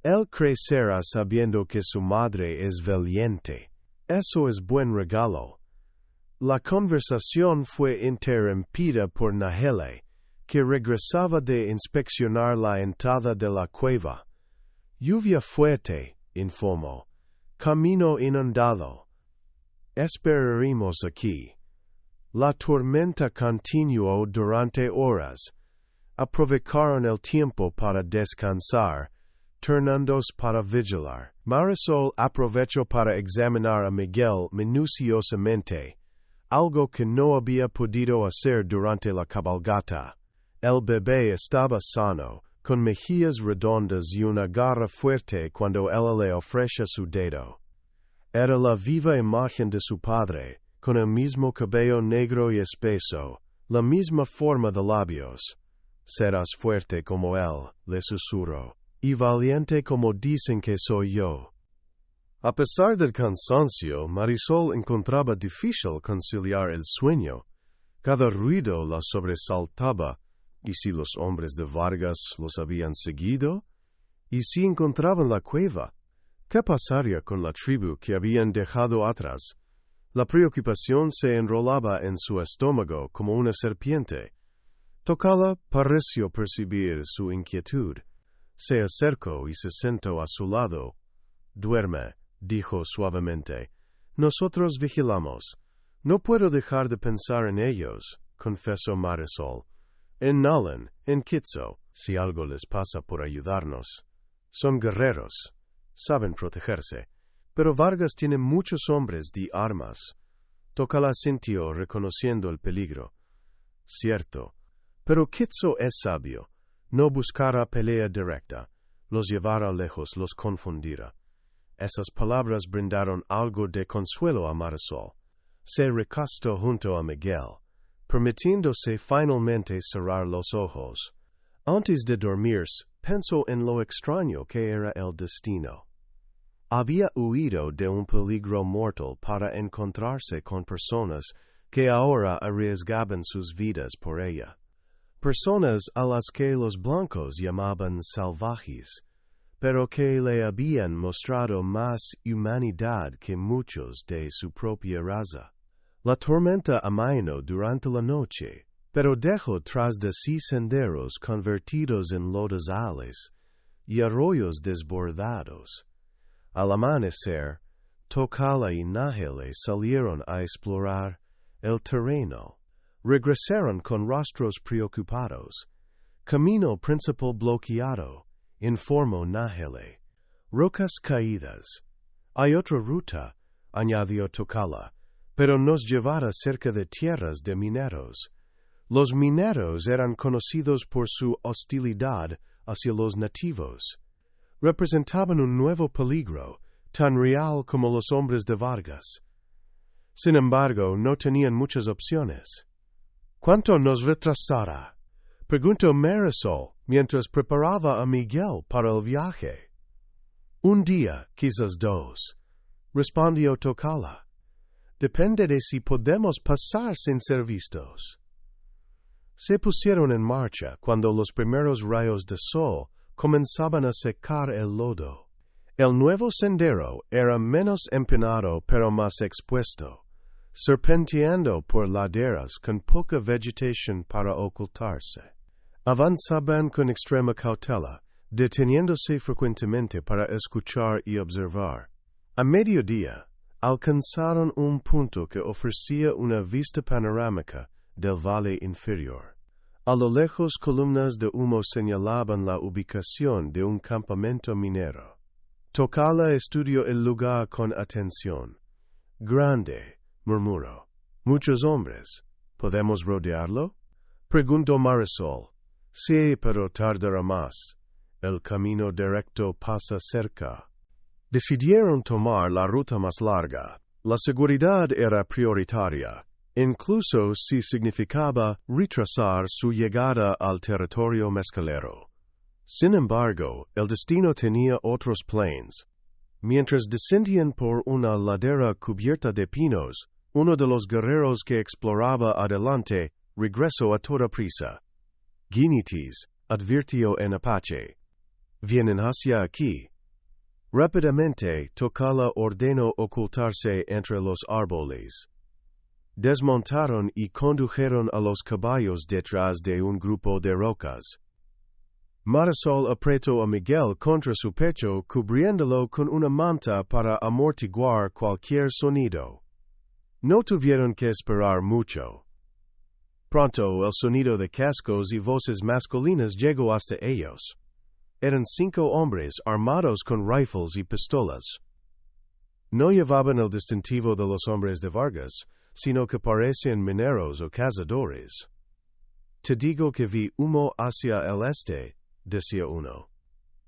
Él crecerá sabiendo que su madre es valiente. Eso es buen regalo. La conversación fue interrumpida por Nahele, que regresaba de inspeccionar la entrada de la cueva. Lluvia fuerte, informó. Camino inundado. Esperaremos aquí. La tormenta continuó durante horas. Aprovecharon el tiempo para descansar, turnándose para vigilar. Marisol aprovechó para examinar a Miguel minuciosamente, algo que no había podido hacer durante la cabalgata. El bebé estaba sano, con mejillas redondas y una garra fuerte cuando ella le ofreció su dedo. Era la viva imagen de su padre, con el mismo cabello negro y espeso, la misma forma de labios. Serás fuerte como él, le susurró, y valiente como dicen que soy yo. A pesar del cansancio, Marisol encontraba difícil conciliar el sueño. Cada ruido la sobresaltaba. ¿Y si los hombres de Vargas los habían seguido? ¿Y si encontraban la cueva? ¿Qué pasaría con la tribu que habían dejado atrás? La preocupación se enrolaba en su estómago como una serpiente. Tocala pareció percibir su inquietud. Se acercó y se sentó a su lado. «Duerme», dijo suavemente. «Nosotros vigilamos. No puedo dejar de pensar en ellos», confesó Marisol. «En Nalan, en Kitso, si algo les pasa por ayudarnos. Son guerreros. Saben protegerse. Pero Vargas tiene muchos hombres de armas». Tocala sintió reconociendo el peligro. «Cierto. Pero Kitso es sabio. No buscará pelea directa. Los llevará lejos, los confundirá». Esas palabras brindaron algo de consuelo a Marisol. Se recostó junto a Miguel, permitiéndose finalmente cerrar los ojos. Antes de dormir, pensó en lo extraño que era el destino. Había huido de un peligro mortal para encontrarse con personas que ahora arriesgaban sus vidas por ella. Personas a las que los blancos llamaban salvajes, pero que le habían mostrado más humanidad que muchos de su propia raza. La tormenta amainó durante la noche, pero dejó tras de sí senderos convertidos en lodazales y arroyos desbordados. Al amanecer, Tocala y Nájile salieron a explorar el terreno. Regresaron con rostros preocupados. Camino principal bloqueado, informó Nájile. Rocas caídas. Hay otra ruta, añadió Tocala, pero nos llevará cerca de tierras de mineros. Los mineros eran conocidos por su hostilidad hacia los nativos. Representaban un nuevo peligro, tan real como los hombres de Vargas. Sin embargo, no tenían muchas opciones. «¿Cuánto nos retrasará?», preguntó Marisol mientras preparaba a Miguel para el viaje. «Un día, quizás dos», respondió Tocala. «Depende de si podemos pasar sin ser vistos». Se pusieron en marcha cuando los primeros rayos de sol comenzaban a secar el lodo. El nuevo sendero era menos empinado pero más expuesto, serpenteando por laderas con poca vegetación para ocultarse. Avanzaban con extrema cautela, deteniéndose frecuentemente para escuchar y observar. A mediodía, alcanzaron un punto que ofrecía una vista panorámica del valle inferior. A lo lejos, columnas de humo señalaban la ubicación de un campamento minero. Tocala estudió el lugar con atención. «Grande», murmuró. «Muchos hombres. ¿Podemos rodearlo?», preguntó Marisol. «Sí, pero tardará más. El camino directo pasa cerca». Decidieron tomar la ruta más larga. La seguridad era prioritaria, incluso si significaba retrasar su llegada al territorio mezcalero. Sin embargo, el destino tenía otros planes. Mientras descendían por una ladera cubierta de pinos, uno de los guerreros que exploraba adelante regresó a toda prisa. «Guinitis», advirtió en Apache. «Vienen hacia aquí». Rápidamente, Tocala ordenó ocultarse entre los árboles. Desmontaron y condujeron a los caballos detrás de un grupo de rocas. Marisol apretó a Miguel contra su pecho, cubriéndolo con una manta para amortiguar cualquier sonido. No tuvieron que esperar mucho. Pronto el sonido de cascos y voces masculinas llegó hasta ellos. Eran 5 hombres armados con rifles y pistolas. No llevaban el distintivo de los hombres de Vargas, sino que parecían mineros o cazadores. «Te digo que vi humo hacia el este», decía uno.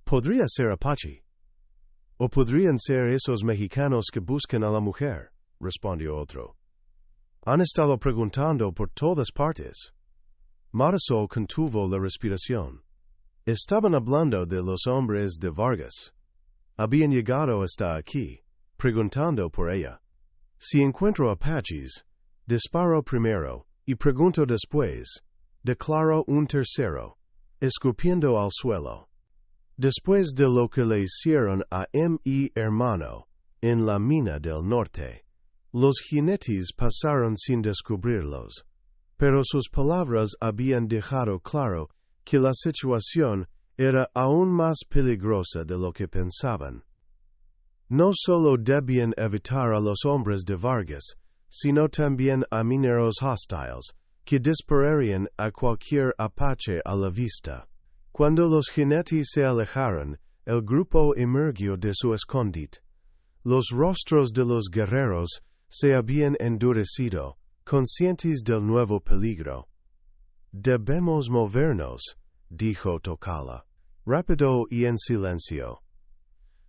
«Podría ser Apache». «O podrían ser esos mexicanos que buscan a la mujer», respondió otro. «Han estado preguntando por todas partes». Marisol contuvo la respiración. Estaban hablando de los hombres de Vargas. Habían llegado hasta aquí. preguntando por ella. Si encuentro apaches, disparo primero, y pregunto después, declaro un tercero, escupiendo al suelo. Después de lo que le hicieron a mi hermano, en la mina del norte, los jinetes pasaron sin descubrirlos, pero sus palabras habían dejado claro que la situación era aún más peligrosa de lo que pensaban. No solo debían evitar a los hombres de Vargas, sino también a mineros hostiles, que dispararían a cualquier apache a la vista. Cuando los jinetes se alejaron, el grupo emergió de su escondite. Los rostros de los guerreros se habían endurecido, conscientes del nuevo peligro. «Debemos movernos», dijo Tocala, rápido y en silencio.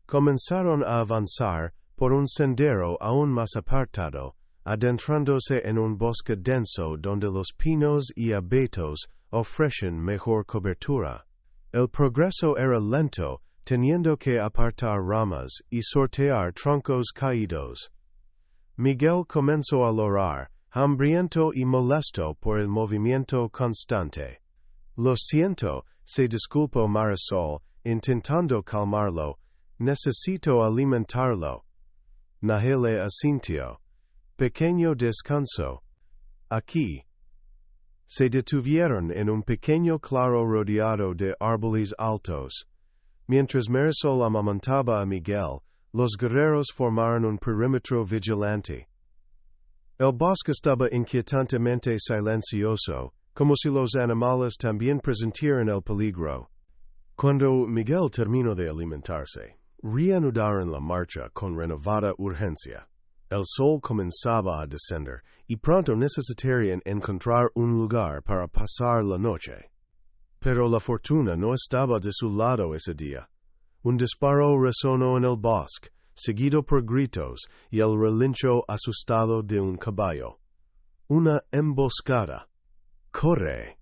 Comenzaron a avanzar por un sendero aún más apartado, adentrándose en un bosque denso donde los pinos y abetos ofrecen mejor cobertura. El progreso era lento, teniendo que apartar ramas y sortear troncos caídos. Miguel comenzó a llorar, hambriento y molesto por el movimiento constante. «Lo siento», se disculpó Marisol, intentando calmarlo. «Necesito alimentarlo». Nahele asintió. «Pequeño descanso. Aquí». Se detuvieron en un pequeño claro rodeado de árboles altos. Mientras Marisol amamantaba a Miguel, los guerreros formaron un perímetro vigilante. El bosque estaba inquietantemente silencioso, como si los animales también presintieran el peligro. Cuando Miguel terminó de alimentarse, reanudaron la marcha con renovada urgencia. El sol comenzaba a descender y pronto necesitarían encontrar un lugar para pasar la noche. Pero la fortuna no estaba de su lado ese día. Un disparo resonó en el bosque, seguido por gritos y el relincho asustado de un caballo. «Una emboscada». «¡Corre!»,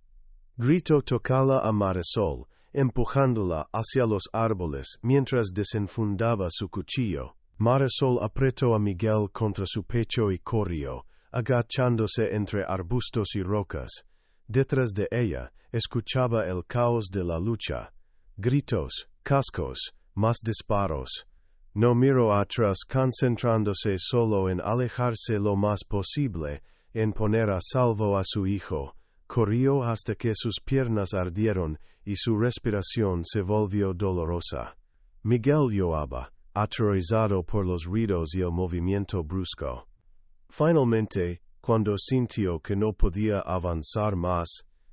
gritó Tocala a Marisol, empujándola hacia los árboles mientras desenfundaba su cuchillo. Marisol apretó a Miguel contra su pecho y corrió, agachándose entre arbustos y rocas. Detrás de ella, escuchaba el caos de la lucha. Gritos, cascos, más disparos. No miró atrás, concentrándose solo en alejarse lo más posible, en poner a salvo a su hijo. Corrió hasta que sus piernas ardieron y su respiración se volvió dolorosa. Miguel lloraba, aterrorizado por los ruidos y el movimiento brusco. Finalmente, cuando sintió que no podía avanzar más,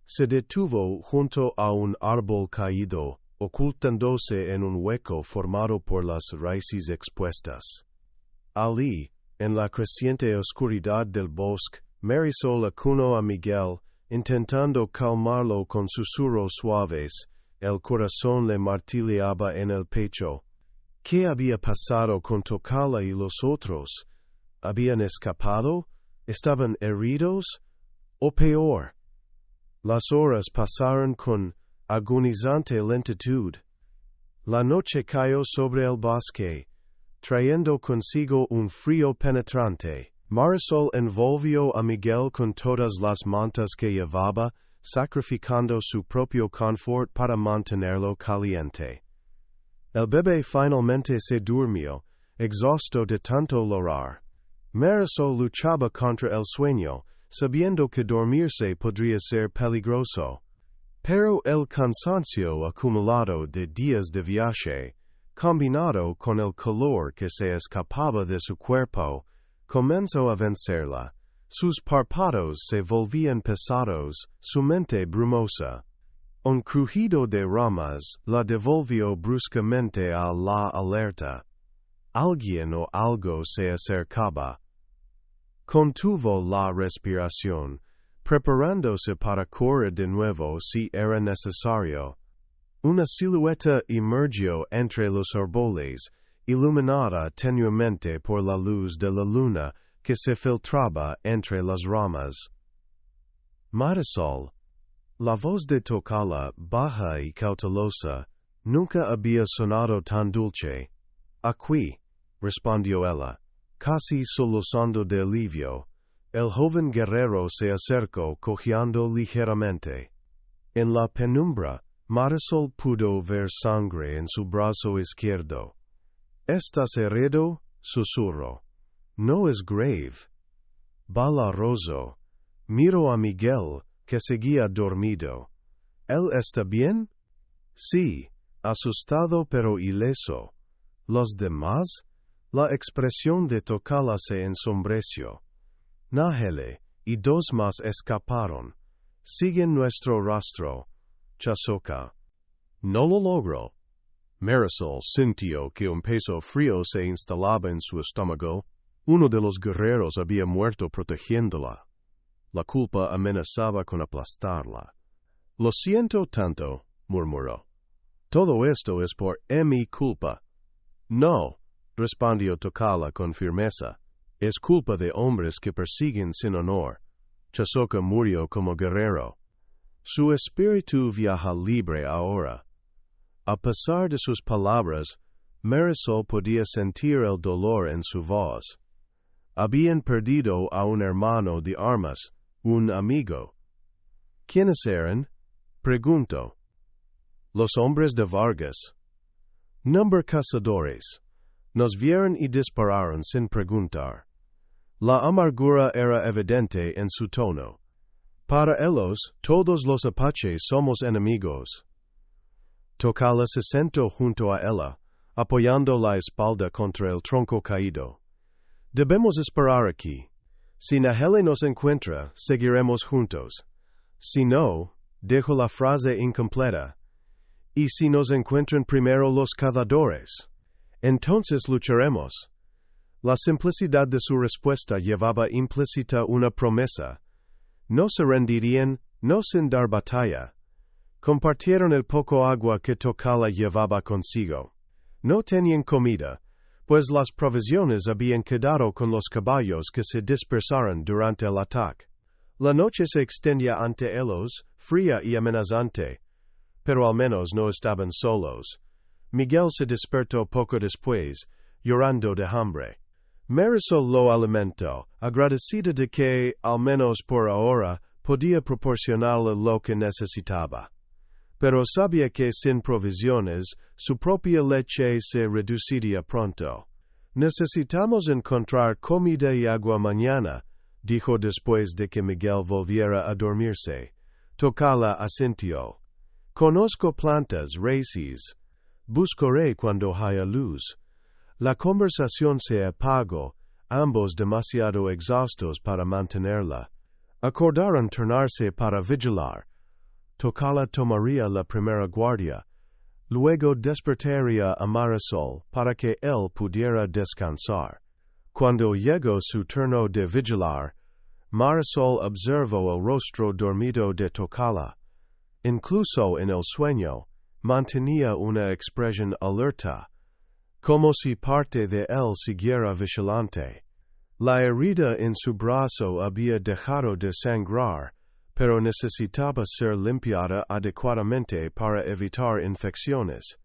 se detuvo junto a un árbol caído, ocultándose en un hueco formado por las raíces expuestas. Allí, en la creciente oscuridad del bosque, Marisol acunó a Miguel, intentando calmarlo con susurros suaves. El corazón le martilleaba en el pecho. ¿Qué había pasado con Tocala y los otros? ¿Habían escapado? ¿Estaban heridos? ¿O peor? Las horas pasaron con agonizante lentitud. La noche cayó sobre el bosque, trayendo consigo un frío penetrante. Marisol envolvió a Miguel con todas las mantas que llevaba, sacrificando su propio confort para mantenerlo caliente. El bebé finalmente se durmió, exhausto de tanto llorar. Marisol luchaba contra el sueño, sabiendo que dormirse podría ser peligroso. Pero el cansancio acumulado de días de viaje, combinado con el calor que se escapaba de su cuerpo, comenzó a vencerla. Sus párpados se volvían pesados, su mente brumosa. Un crujido de ramas la devolvió bruscamente a la alerta. Alguien o algo se acercaba. Contuvo la respiración, preparándose para correr de nuevo si era necesario. Una silueta emergió entre los árboles, iluminada tenuemente por la luz de la luna que se filtraba entre las ramas. Marisol. La voz de Tocala, baja y cautelosa, nunca había sonado tan dulce. Aquí, respondió ella, casi sollozando de alivio. El joven guerrero se acercó cojeando ligeramente. En la penumbra, Marisol pudo ver sangre en su brazo izquierdo. ¿Estás herido? Susurró. No es grave. Balaroso. Miró a Miguel, que seguía dormido. ¿Él está bien? Sí, asustado pero ileso. ¿Los demás? La expresión de Tocala se ensombreció. Nájele y dos más escaparon. Siguen nuestro rastro. Chasoca. No lo logró. Marisol sintió que un peso frío se instalaba en su estómago. Uno de los guerreros había muerto protegiéndola. La culpa amenazaba con aplastarla. Lo siento tanto, murmuró. Todo esto es por mi culpa. No, respondió Tocala con firmeza. Es culpa de hombres que persiguen sin honor. Chasoca murió como guerrero. Su espíritu viaja libre ahora. A pesar de sus palabras, Marisol podía sentir el dolor en su voz. Habían perdido a un hermano de armas, un amigo. ¿Quiénes eran? Preguntó. Los hombres de Vargas. Number cazadores. Nos vieron y dispararon sin preguntar. La amargura era evidente en su tono. Para ellos, todos los apaches somos enemigos. Tocala se sentó junto a ella, apoyando la espalda contra el tronco caído. Debemos esperar aquí. Si Nájele nos encuentra, seguiremos juntos. Si no, dejo la frase incompleta. ¿Y si nos encuentran primero los cazadores? Entonces lucharemos. La simplicidad de su respuesta llevaba implícita una promesa. No se rendirían, no sin dar batalla. Compartieron el poco agua que Tocala llevaba consigo. No tenían comida, pues las provisiones habían quedado con los caballos que se dispersaron durante el ataque. La noche se extendía ante ellos, fría y amenazante, pero al menos no estaban solos. Miguel se despertó poco después, llorando de hambre. Marisol lo alimentó, agradecida de que, al menos por ahora, podía proporcionarle lo que necesitaba. Pero sabía que sin provisiones, su propia leche se reduciría pronto. Necesitamos encontrar comida y agua mañana, dijo después de que Miguel volviera a dormirse. Tocala asintió. Conozco plantas, raíces. Buscaré cuando haya luz. La conversación se apagó, ambos demasiado exhaustos para mantenerla. Acordaron turnarse para vigilar. Tocala tomaría la primera guardia. Luego despertaría a Marisol para que él pudiera descansar. Cuando llegó su turno de vigilar, Marisol observó el rostro dormido de Tocala. Incluso en el sueño, mantenía una expresión alerta, como si parte de él siguiera vigilante. La herida en su brazo había dejado de sangrar, pero necesitaba ser limpiada adecuadamente para evitar infecciones.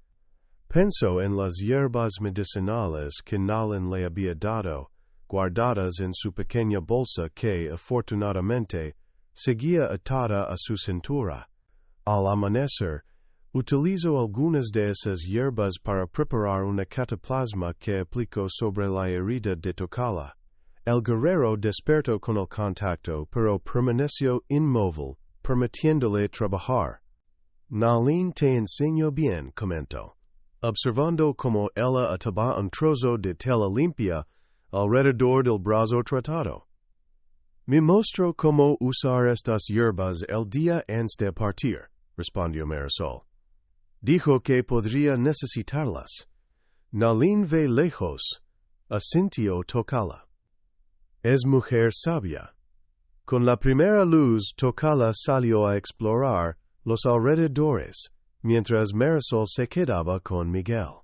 Pensó en las hierbas medicinales que Nalin le había dado, guardadas en su pequeña bolsa que, afortunadamente, seguía atada a su cintura. Al amanecer, utilizó algunas de esas hierbas para preparar una cataplasma que aplicó sobre la herida de Tocala. El guerrero despertó con el contacto, pero permaneció inmóvil, permitiéndole trabajar. Nalin te enseñó bien, comentó, observando cómo ella ataba un trozo de tela limpia alrededor del brazo tratado. Me mostró cómo usar estas hierbas el día antes de partir, respondió Marisol. Dijo que podría necesitarlas. Nalin ve lejos, asintió Tocala. Es mujer sabia. Con la primera luz, Tocala salió a explorar los alrededores, mientras Marisol se quedaba con Miguel.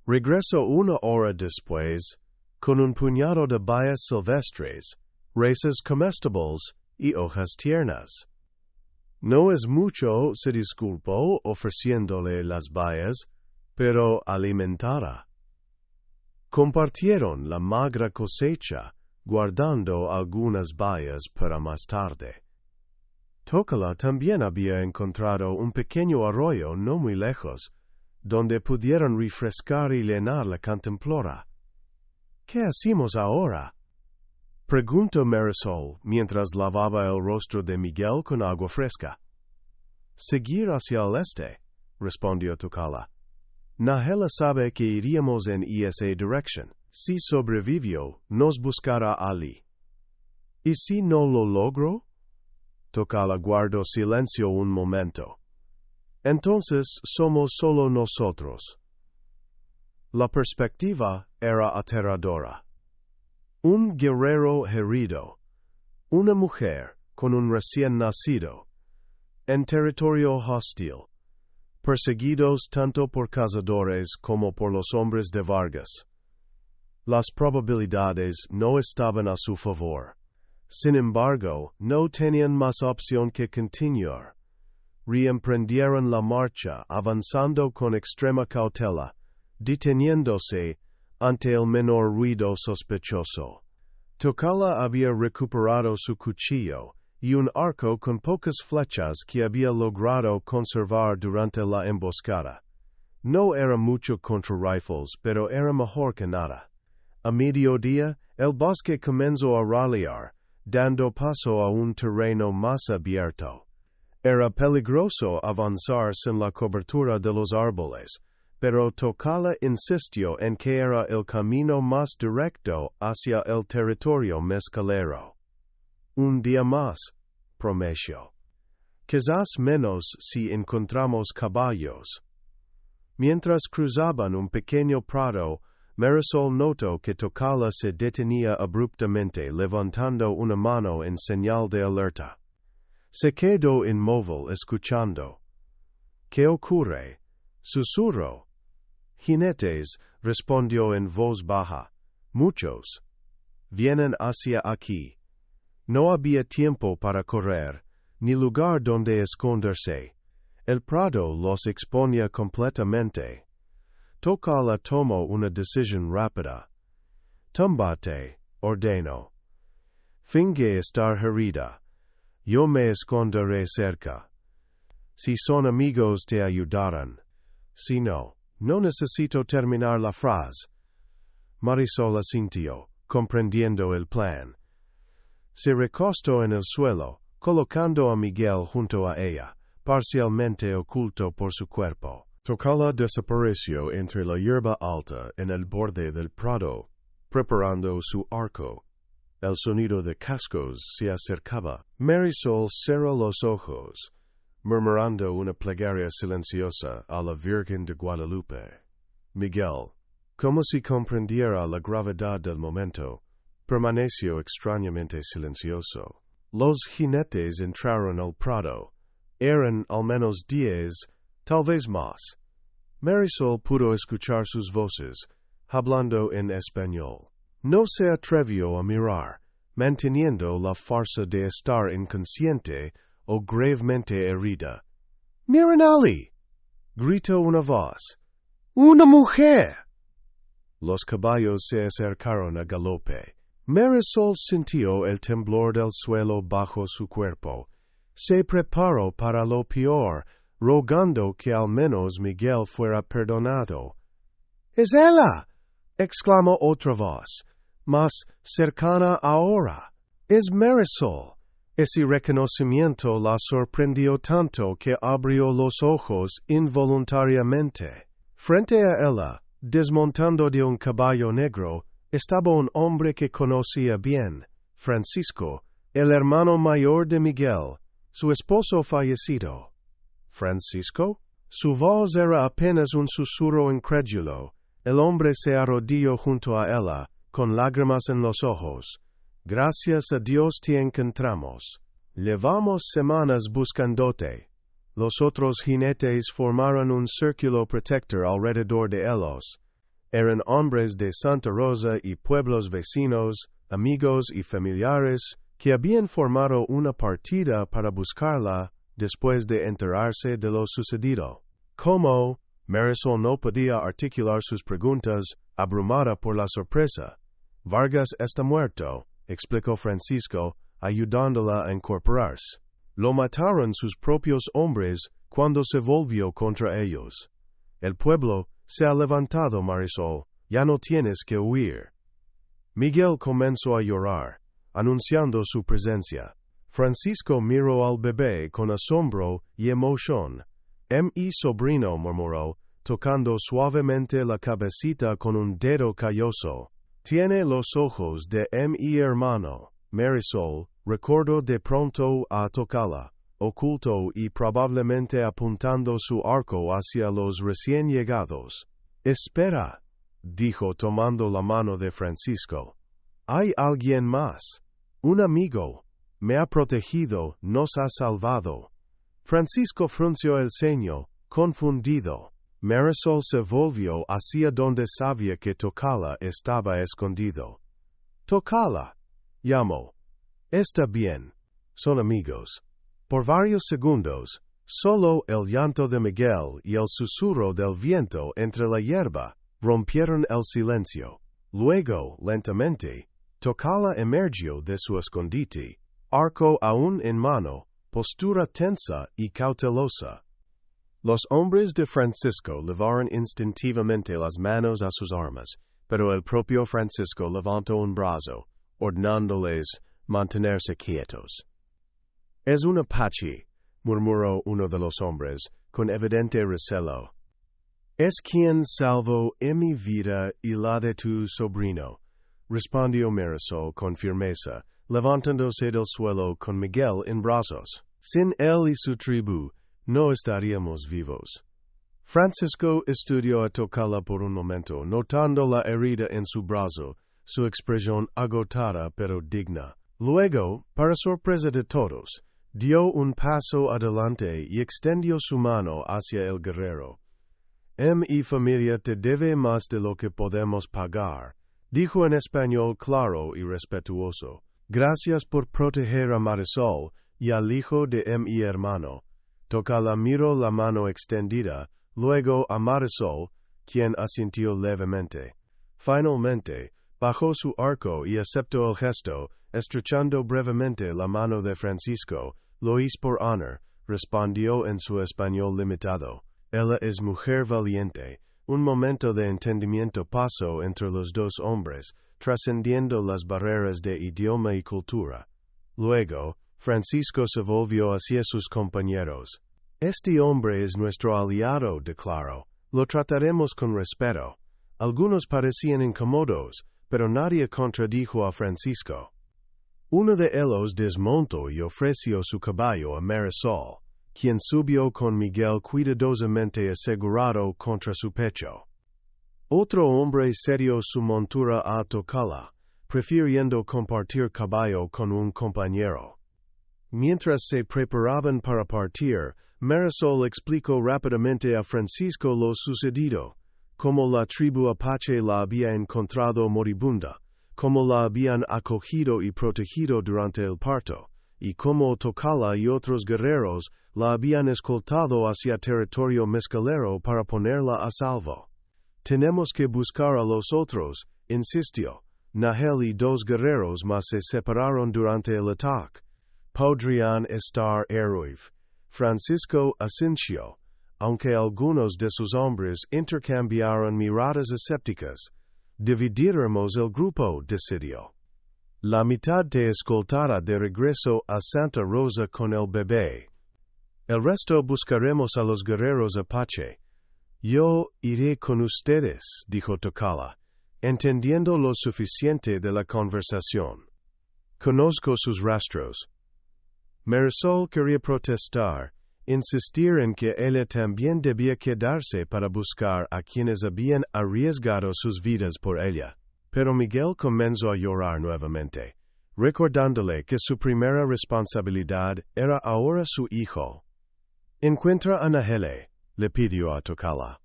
Regresó una hora después, con un puñado de bayas silvestres, raíces comestibles y hojas tiernas. No es mucho, se disculpó ofreciéndole las bayas, pero alimentará. Compartieron la magra cosecha, guardando algunas bayas para más tarde. Tócala también había encontrado un pequeño arroyo no muy lejos, donde pudieron refrescar y llenar la cantimplora. ¿Qué hacemos ahora?, preguntó Marisol mientras lavaba el rostro de Miguel con agua fresca. Seguir hacia el este, respondió Tocala. Nahela sabe que iríamos en esa dirección. Si sobrevivió, nos buscará allí. ¿Y si no lo logró? Tocala guardó silencio un momento. Entonces somos solo nosotros. La perspectiva era aterradora. Un guerrero herido, una mujer con un recién nacido, en territorio hostil, perseguidos tanto por cazadores como por los hombres de Vargas. Las probabilidades no estaban a su favor. Sin embargo, no tenían más opción que continuar. Reemprendieron la marcha, avanzando con extrema cautela, deteniéndose ante el menor ruido sospechoso. Tocala había recuperado su cuchillo y un arco con pocas flechas que había logrado conservar durante la emboscada. No era mucho contra rifles, pero era mejor que nada. A mediodía, el bosque comenzó a ralear, dando paso a un terreno más abierto. Era peligroso avanzar sin la cobertura de los árboles, pero Tocala insistió en que era el camino más directo hacia el territorio mezcalero. Un día más, prometió. Quizás menos si encontramos caballos. Mientras cruzaban un pequeño prado, Marisol notó que Tocala se detenía abruptamente, levantando una mano en señal de alerta. Se quedó inmóvil escuchando. ¿Qué ocurre?, susurró. Jinetes, respondió en voz baja. Muchos. Vienen hacia aquí. No había tiempo para correr, ni lugar donde esconderse. El prado los exponía completamente. Tocala tomó una decisión rápida. Túmbate, ordenó. Finge estar herida. Yo me esconderé cerca. Si son amigos te ayudarán. Si no, no necesito terminar la frase. Marisol asintió, comprendiendo el plan. Se recostó en el suelo, colocando a Miguel junto a ella, parcialmente oculto por su cuerpo. Tocala desapareció entre la hierba alta en el borde del prado, preparando su arco. El sonido de cascos se acercaba. Marisol cerró los ojos, murmurando una plegaria silenciosa a la Virgen de Guadalupe. Miguel, como si comprendiera la gravedad del momento, permaneció extrañamente silencioso. Los jinetes entraron al prado. Eran al menos 10, tal vez más. Marisol pudo escuchar sus voces, hablando en español. No se atrevió a mirar, manteniendo la farsa de estar inconsciente o gravemente herida. —¡Miren allí! —gritó una voz. —¡Una mujer! Los caballos se acercaron a galope. Marisol sintió el temblor del suelo bajo su cuerpo. Se preparó para lo peor, rogando que al menos Miguel fuera perdonado. —¡Es ella! —exclamó otra voz, más cercana ahora. —Es Marisol. Ese reconocimiento la sorprendió tanto que abrió los ojos involuntariamente. Frente a ella, desmontando de un caballo negro, estaba un hombre que conocía bien, Francisco, el hermano mayor de Miguel, su esposo fallecido. —¿Francisco? Su voz era apenas un susurro incrédulo. El hombre se arrodilló junto a ella, con lágrimas en los ojos. —Gracias a Dios te encontramos. Llevamos semanas buscándote. Los otros jinetes formaron un círculo protector alrededor de ellos. Eran hombres de Santa Rosa y pueblos vecinos, amigos y familiares, que habían formado una partida para buscarla después de enterarse de lo sucedido. —¿Cómo? Marisol no podía articular sus preguntas, abrumada por la sorpresa. Vargas está muerto, explicó Francisco, ayudándola a incorporarse. Lo mataron sus propios hombres cuando se volvió contra ellos. El pueblo se ha levantado, Marisol, ya no tienes que huir. Miguel comenzó a llorar, anunciando su presencia. Francisco miró al bebé con asombro y emoción. Mi sobrino, murmuró, tocando suavemente la cabecita con un dedo calloso. Tiene los ojos de mi hermano. Marisol recordó de pronto a tocarla, oculto y probablemente apuntando su arco hacia los recién llegados. Espera, dijo tomando la mano de Francisco. Hay alguien más. Un amigo. Me ha protegido, nos ha salvado. Francisco frunció el ceño, confundido. Marisol se volvió hacia donde sabía que Tocala estaba escondido. Tocala, llamó. Está bien. Son amigos. Por varios segundos, solo el llanto de Miguel y el susurro del viento entre la hierba rompieron el silencio. Luego, lentamente, Tocala emergió de su escondite, arco aún en mano, postura tensa y cautelosa. Los hombres de Francisco levaron instintivamente las manos a sus armas, pero el propio Francisco levantó un brazo, ordenándoles mantenerse quietos. Es un Apache, murmuró uno de los hombres, con evidente recelo. Es quien salvó mi vida y la de tu sobrino, respondió Marisol con firmeza, levantándose del suelo con Miguel en brazos. Sin él y su tribu, no estaríamos vivos. Francisco estudió a Tocala por un momento, notando la herida en su brazo, su expresión agotada pero digna. Luego, para sorpresa de todos, dio un paso adelante y extendió su mano hacia el guerrero. Mi familia te debe más de lo que podemos pagar, dijo en español claro y respetuoso. Gracias por proteger a Marisol y al hijo de mi hermano. Tocala miró la mano extendida, luego a Marisol, quien asintió levemente. Finalmente, bajó su arco y aceptó el gesto, estrechando brevemente la mano de Francisco. Lo hice por honor, respondió en su español limitado. Ella es mujer valiente. Un momento de entendimiento pasó entre los dos hombres, trascendiendo las barreras de idioma y cultura. Luego, Francisco se volvió hacia sus compañeros. Este hombre es nuestro aliado, declaró. Lo trataremos con respeto. Algunos parecían incómodos, pero nadie contradijo a Francisco. Uno de ellos desmontó y ofreció su caballo a Marisol, quien subió con Miguel cuidadosamente asegurado contra su pecho. Otro hombre cedió su montura a Tocala, prefiriendo compartir caballo con un compañero. Mientras se preparaban para partir, Marisol explicó rápidamente a Francisco lo sucedido, cómo la tribu Apache la había encontrado moribunda, cómo la habían acogido y protegido durante el parto, y cómo Tocala y otros guerreros la habían escoltado hacia territorio mezcalero para ponerla a salvo. Tenemos que buscar a los otros, insistió. Nahel y dos guerreros más se separaron durante el ataque. Podrían estar heridos. Francisco asintió, aunque algunos de sus hombres intercambiaron miradas escépticas. Dividiremos el grupo, decidió. La mitad te escoltará de regreso a Santa Rosa con el bebé. El resto buscaremos a los guerreros Apache. Yo iré con ustedes, dijo Tocala, entendiendo lo suficiente de la conversación. Conozco sus rastros. Marisol quería protestar, insistir en que ella también debía quedarse para buscar a quienes habían arriesgado sus vidas por ella. Pero Miguel comenzó a llorar nuevamente, recordándole que su primera responsabilidad era ahora su hijo. Encuentra a Nahele, le pidió a Tocala.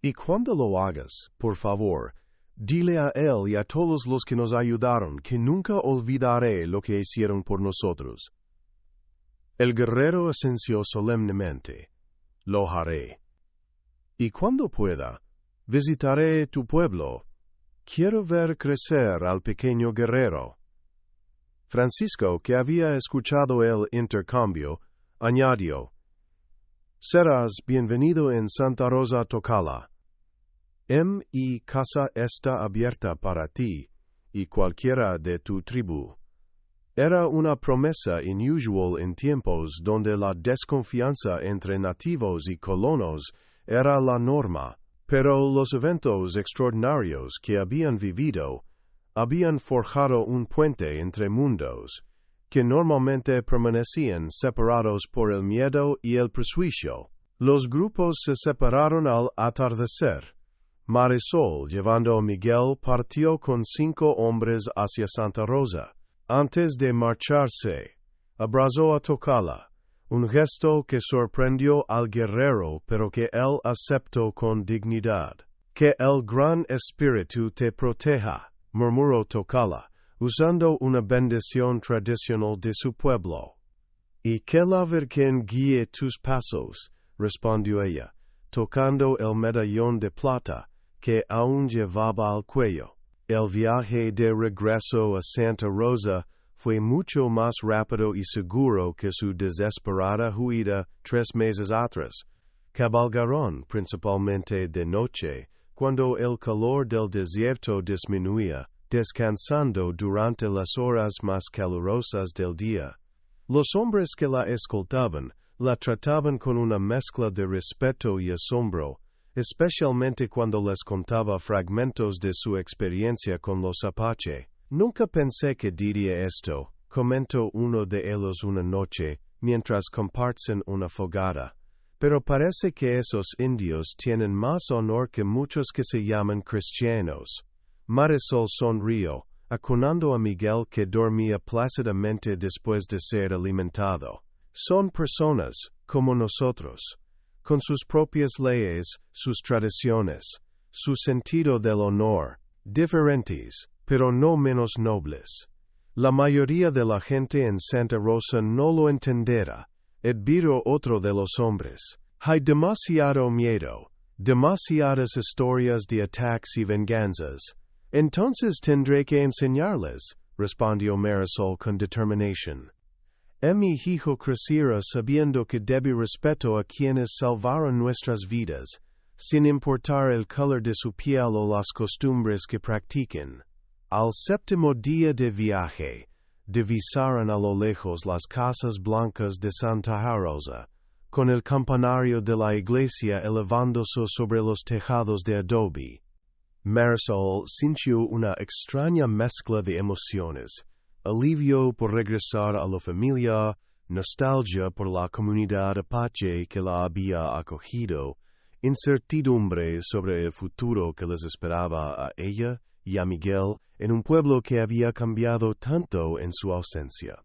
Y cuando lo hagas, por favor, dile a él y a todos los que nos ayudaron que nunca olvidaré lo que hicieron por nosotros. El guerrero asintió solemnemente. Lo haré. Y cuando pueda, visitaré tu pueblo. Quiero ver crecer al pequeño guerrero. Francisco, que había escuchado el intercambio, añadió: Serás bienvenido en Santa Rosa Tocala. Mi casa está abierta para ti y cualquiera de tu tribu. Era una promesa inusual en tiempos donde la desconfianza entre nativos y colonos era la norma, pero los eventos extraordinarios que habían vivido habían forjado un puente entre mundos, que normalmente permanecían separados por el miedo y el prejuicio. Los grupos se separaron al atardecer. Marisol, llevando a Miguel, partió con 5 hombres hacia Santa Rosa. Antes de marcharse, abrazó a Tocala, un gesto que sorprendió al guerrero, pero que él aceptó con dignidad. Que el gran espíritu te proteja, murmuró Tocala, usando una bendición tradicional de su pueblo. Y que la Virgen guíe tus pasos, respondió ella, tocando el medallón de plata que aún llevaba al cuello. El viaje de regreso a Santa Rosa fue mucho más rápido y seguro que su desesperada huida 3 meses atrás. Cabalgaron principalmente de noche, cuando el calor del desierto disminuía, descansando durante las horas más calurosas del día. Los hombres que la escoltaban la trataban con una mezcla de respeto y asombro, especialmente cuando les contaba fragmentos de su experiencia con los Apache. Nunca pensé que diría esto, comentó uno de ellos una noche, mientras comparten una fogata. Pero parece que esos indios tienen más honor que muchos que se llaman cristianos. Marisol sonrió, acunando a Miguel, que dormía plácidamente después de ser alimentado. Son personas, como nosotros, con sus propias leyes, sus tradiciones, su sentido del honor, diferentes, pero no menos nobles. La mayoría de la gente en Santa Rosa no lo entenderá, advirtió otro de los hombres. Hay demasiado miedo, demasiadas historias de ataques y venganzas. Entonces tendré que enseñarles, respondió Marisol con determinación. Mi hijo creciera sabiendo que debe respeto a quienes salvaron nuestras vidas, sin importar el color de su piel o las costumbres que practiquen. Al 7º día de viaje, divisaron a lo lejos las casas blancas de Santa Rosa, con el campanario de la iglesia elevándose sobre los tejados de adobe. Marisol sintió una extraña mezcla de emociones: alivio por regresar a la familia, nostalgia por la comunidad apache que la había acogido, incertidumbre sobre el futuro que les esperaba a ella y a Miguel en un pueblo que había cambiado tanto en su ausencia.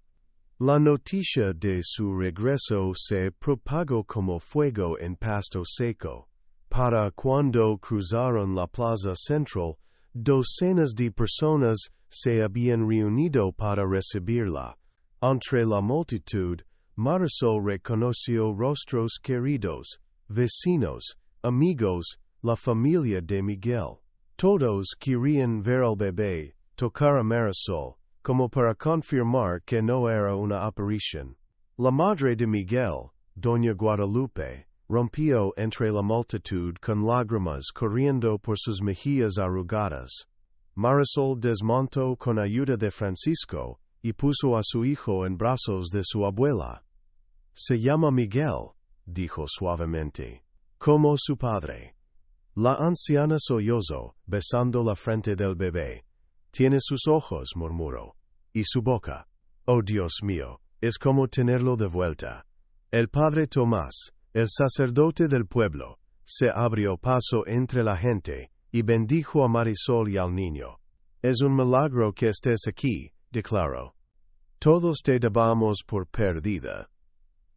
La noticia de su regreso se propagó como fuego en pasto seco. Para cuando cruzaron la plaza central, docenas de personas se habían reunido para recibirla. Entre la multitud, Marisol reconoció rostros queridos, vecinos, amigos, la familia de Miguel. Todos querían ver al bebé, tocar a Marisol, como para confirmar que no era una aparición. La madre de Miguel, doña Guadalupe, rompió entre la multitud con lágrimas corriendo por sus mejillas arrugadas. Marisol desmontó con ayuda de Francisco y puso a su hijo en brazos de su abuela. Se llama Miguel, dijo suavemente, como su padre. La anciana sollozó, besando la frente del bebé. Tiene sus ojos, murmuró, y su boca. Oh, Dios mío, es como tenerlo de vuelta. El padre Tomás, el sacerdote del pueblo, se abrió paso entre la gente y bendijo a Marisol y al niño. Es un milagro que estés aquí, declaró. Todos te dábamos por perdida.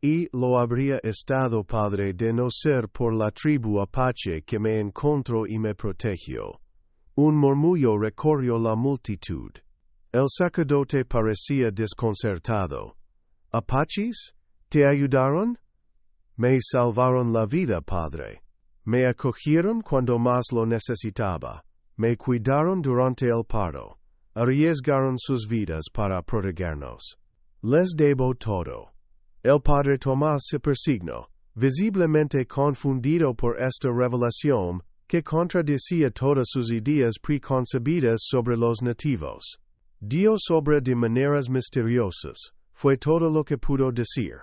Y lo habría estado, padre, de no ser por la tribu Apache que me encontró y me protegió. Un murmullo recorrió la multitud. El sacerdote parecía desconcertado. ¿Apaches? ¿Te ayudaron? Me salvaron la vida, padre. Me acogieron cuando más lo necesitaba, me cuidaron durante el parto, arriesgaron sus vidas para protegernos. Les debo todo. El padre Tomás se persignó, visiblemente confundido por esta revelación que contradecía todas sus ideas preconcebidas sobre los nativos. Dios obra de maneras misteriosas, fue todo lo que pudo decir.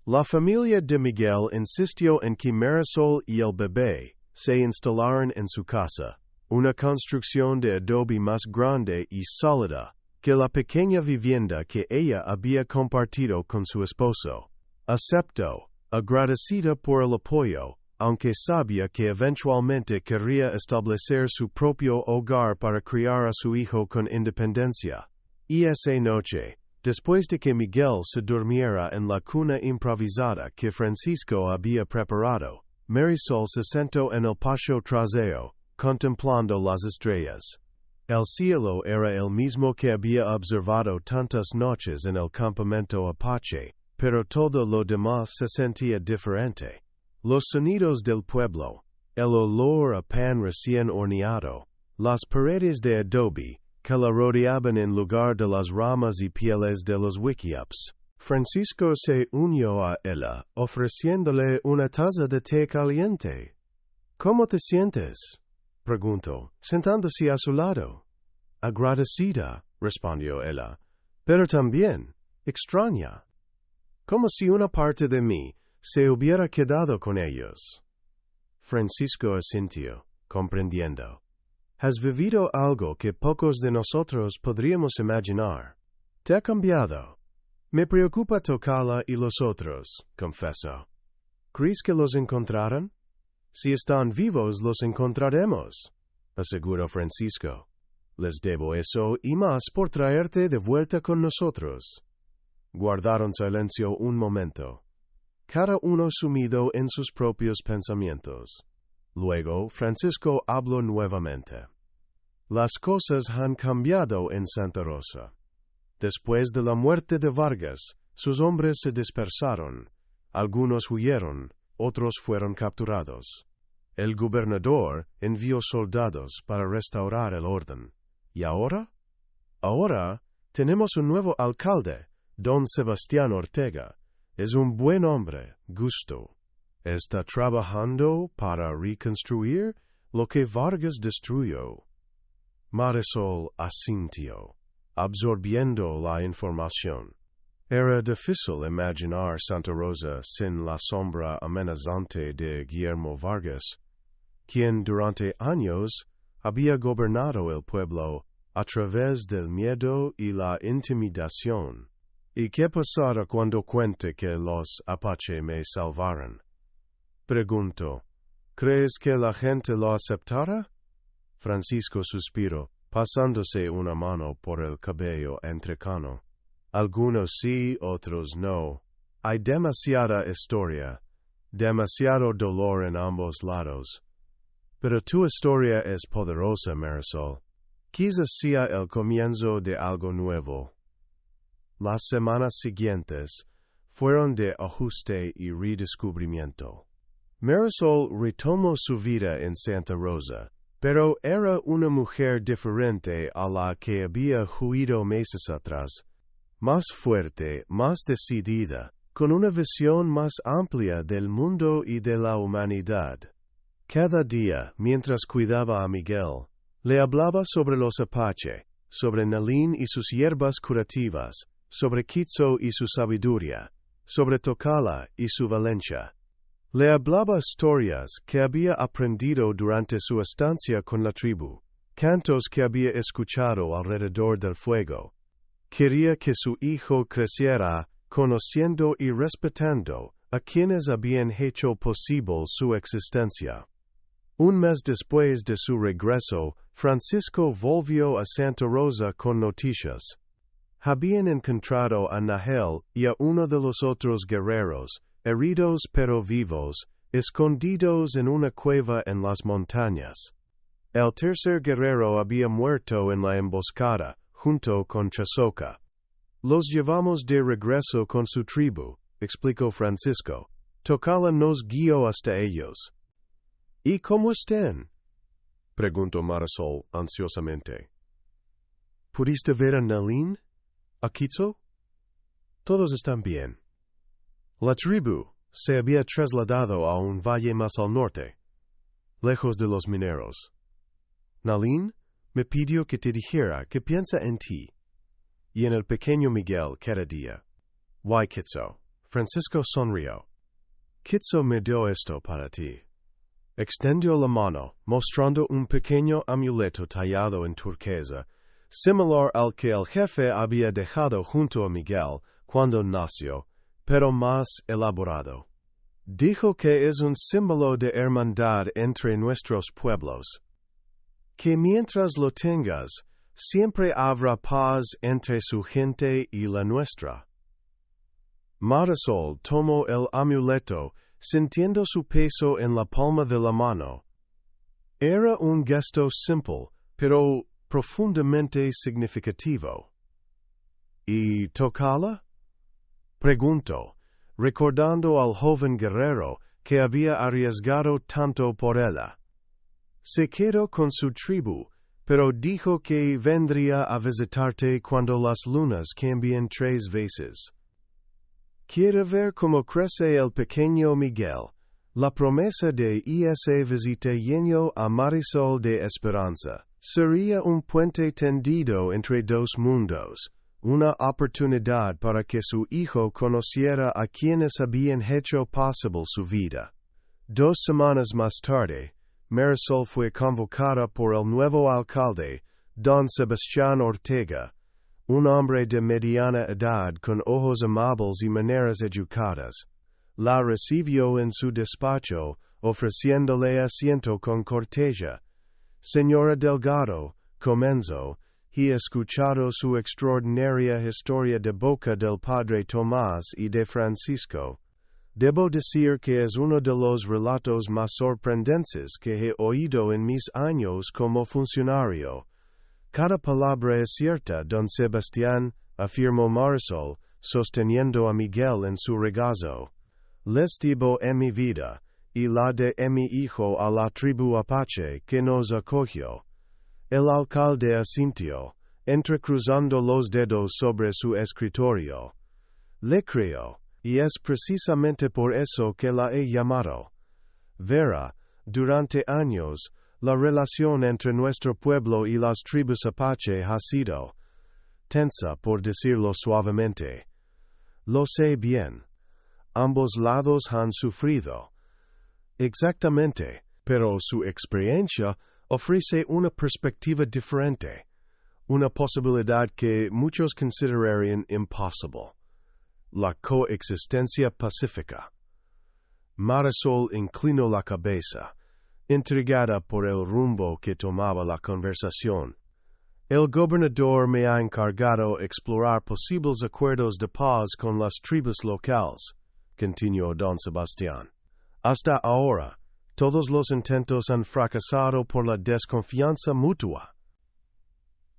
La familia de Miguel insistió en que Marisol y el bebé se instalaran en su casa, una construcción de adobe más grande y sólida que la pequeña vivienda que ella había compartido con su esposo. Aceptó, agradecida por el apoyo, aunque sabía que eventualmente querría establecer su propio hogar para criar a su hijo con independencia. Y esa noche, después de que Miguel se durmiera en la cuna improvisada que Francisco había preparado, Marisol se sentó en el patio trasero, contemplando las estrellas. El cielo era el mismo que había observado tantas noches en el campamento Apache, pero todo lo demás se sentía diferente. Los sonidos del pueblo, el olor a pan recién horneado, las paredes de adobe que la rodeaban en lugar de las ramas y pieles de los wikiups. Francisco se unió a ella, ofreciéndole una taza de té caliente. ¿Cómo te sientes?, preguntó, sentándose a su lado. Agradecida, respondió ella, pero también extraña. Como si una parte de mí se hubiera quedado con ellos. Francisco asintió, comprendiendo. Has vivido algo que pocos de nosotros podríamos imaginar. Te ha cambiado. Me preocupa Tocala y los otros, confesó. ¿Crees que los encontraran? Si están vivos, los encontraremos, aseguró Francisco. Les debo eso y más por traerte de vuelta con nosotros. Guardaron silencio un momento, cada uno sumido en sus propios pensamientos. Luego, Francisco habló nuevamente. Las cosas han cambiado en Santa Rosa. Después de la muerte de Vargas, sus hombres se dispersaron. Algunos huyeron, otros fueron capturados. El gobernador envió soldados para restaurar el orden. ¿Y ahora? Ahora tenemos un nuevo alcalde, don Sebastián Ortega. Es un buen hombre, gusto. Está trabajando para reconstruir lo que Vargas destruyó. Marisol asintió, absorbiendo la información. Era difícil imaginar Santa Rosa sin la sombra amenazante de Guillermo Vargas, quien durante años había gobernado el pueblo a través del miedo y la intimidación. ¿Y qué pasará cuando cuente que los Apache me salvaran? Preguntó. ¿Crees que la gente lo aceptará? Francisco suspiró, pasándose una mano por el cabello entrecano. Algunos sí, otros no. Hay demasiada historia, demasiado dolor en ambos lados. Pero tu historia es poderosa, Marisol. Quizás sea el comienzo de algo nuevo. Las semanas siguientes fueron de ajuste y redescubrimiento. Marisol retomó su vida en Santa Rosa, pero era una mujer diferente a la que había huido meses atrás, más fuerte, más decidida, con una visión más amplia del mundo y de la humanidad. Cada día, mientras cuidaba a Miguel, le hablaba sobre los Apache, sobre Nalín y sus hierbas curativas, sobre Quitzo y su sabiduría, sobre Tocala y su valencia. Le hablaba historias que había aprendido durante su estancia con la tribu, cantos que había escuchado alrededor del fuego. Quería que su hijo creciera conociendo y respetando a quienes habían hecho posible su existencia. Un mes después de su regreso, Francisco volvió a Santa Rosa con noticias. Habían encontrado a Nahel y a uno de los otros guerreros, heridos pero vivos, escondidos en una cueva en las montañas. El tercer guerrero había muerto en la emboscada, junto con Chasoca. Los llevamos de regreso con su tribu, explicó Francisco. Tocala nos guió hasta ellos. ¿Y cómo están?, preguntó Marisol ansiosamente. ¿Pudiste ver a Nalin? ¿A Kitso? Todos están bien. La tribu se había trasladado a un valle más al norte, lejos de los mineros. Nalin me pidió que te dijera que piensa en ti y en el pequeño Miguel cada día. Why, Kitso? Francisco sonrió. Kitso me dio esto para ti. Extendió la mano, mostrando un pequeño amuleto tallado en turquesa, similar al que el jefe había dejado junto a Miguel cuando nació, pero más elaborado. Dijo que es un símbolo de hermandad entre nuestros pueblos. Que mientras lo tengas, siempre habrá paz entre su gente y la nuestra. Marisol tomó el amuleto, sintiendo su peso en la palma de la mano. Era un gesto simple, pero profundamente significativo. ¿Y tocala?, preguntó, recordando al joven guerrero que había arriesgado tanto por ella. Se quedó con su tribu, pero dijo que vendría a visitarte cuando las lunas cambien 3 veces. Quiere ver cómo crece el pequeño Miguel. La promesa de esa visita llenó a Marisol de esperanza. Sería un puente tendido entre 2 mundos, una oportunidad para que su hijo conociera a quienes habían hecho posible su vida. 2 semanas más tarde, Marisol fue convocada por el nuevo alcalde, don Sebastián Ortega, un hombre de mediana edad con ojos amables y maneras educadas. La recibió en su despacho, ofreciéndole asiento con cortesía. Señora Delgado, comenzó, he escuchado su extraordinaria historia de boca del padre Tomás y de Francisco. Debo decir que es uno de los relatos más sorprendentes que he oído en mis años como funcionario. Cada palabra es cierta, don Sebastián, afirmó Marisol, sosteniendo a Miguel en su regazo. Les debo en mi vida, y la de mi hijo a la tribu Apache que nos acogió. El alcalde asintió, entrecruzando los dedos sobre su escritorio. Le creo, y es precisamente por eso que la he llamado. Verá, durante años, la relación entre nuestro pueblo y las tribus Apache ha sido tensa, por decirlo suavemente. Lo sé bien. Ambos lados han sufrido. Exactamente, pero su experiencia ofrece una perspectiva diferente, una posibilidad que muchos considerarían imposible: la coexistencia pacífica. Marisol inclinó la cabeza, intrigada por el rumbo que tomaba la conversación. El gobernador me ha encargado explorar posibles acuerdos de paz con las tribus locales, continuó don Sebastián. Hasta ahora, todos los intentos han fracasado por la desconfianza mutua.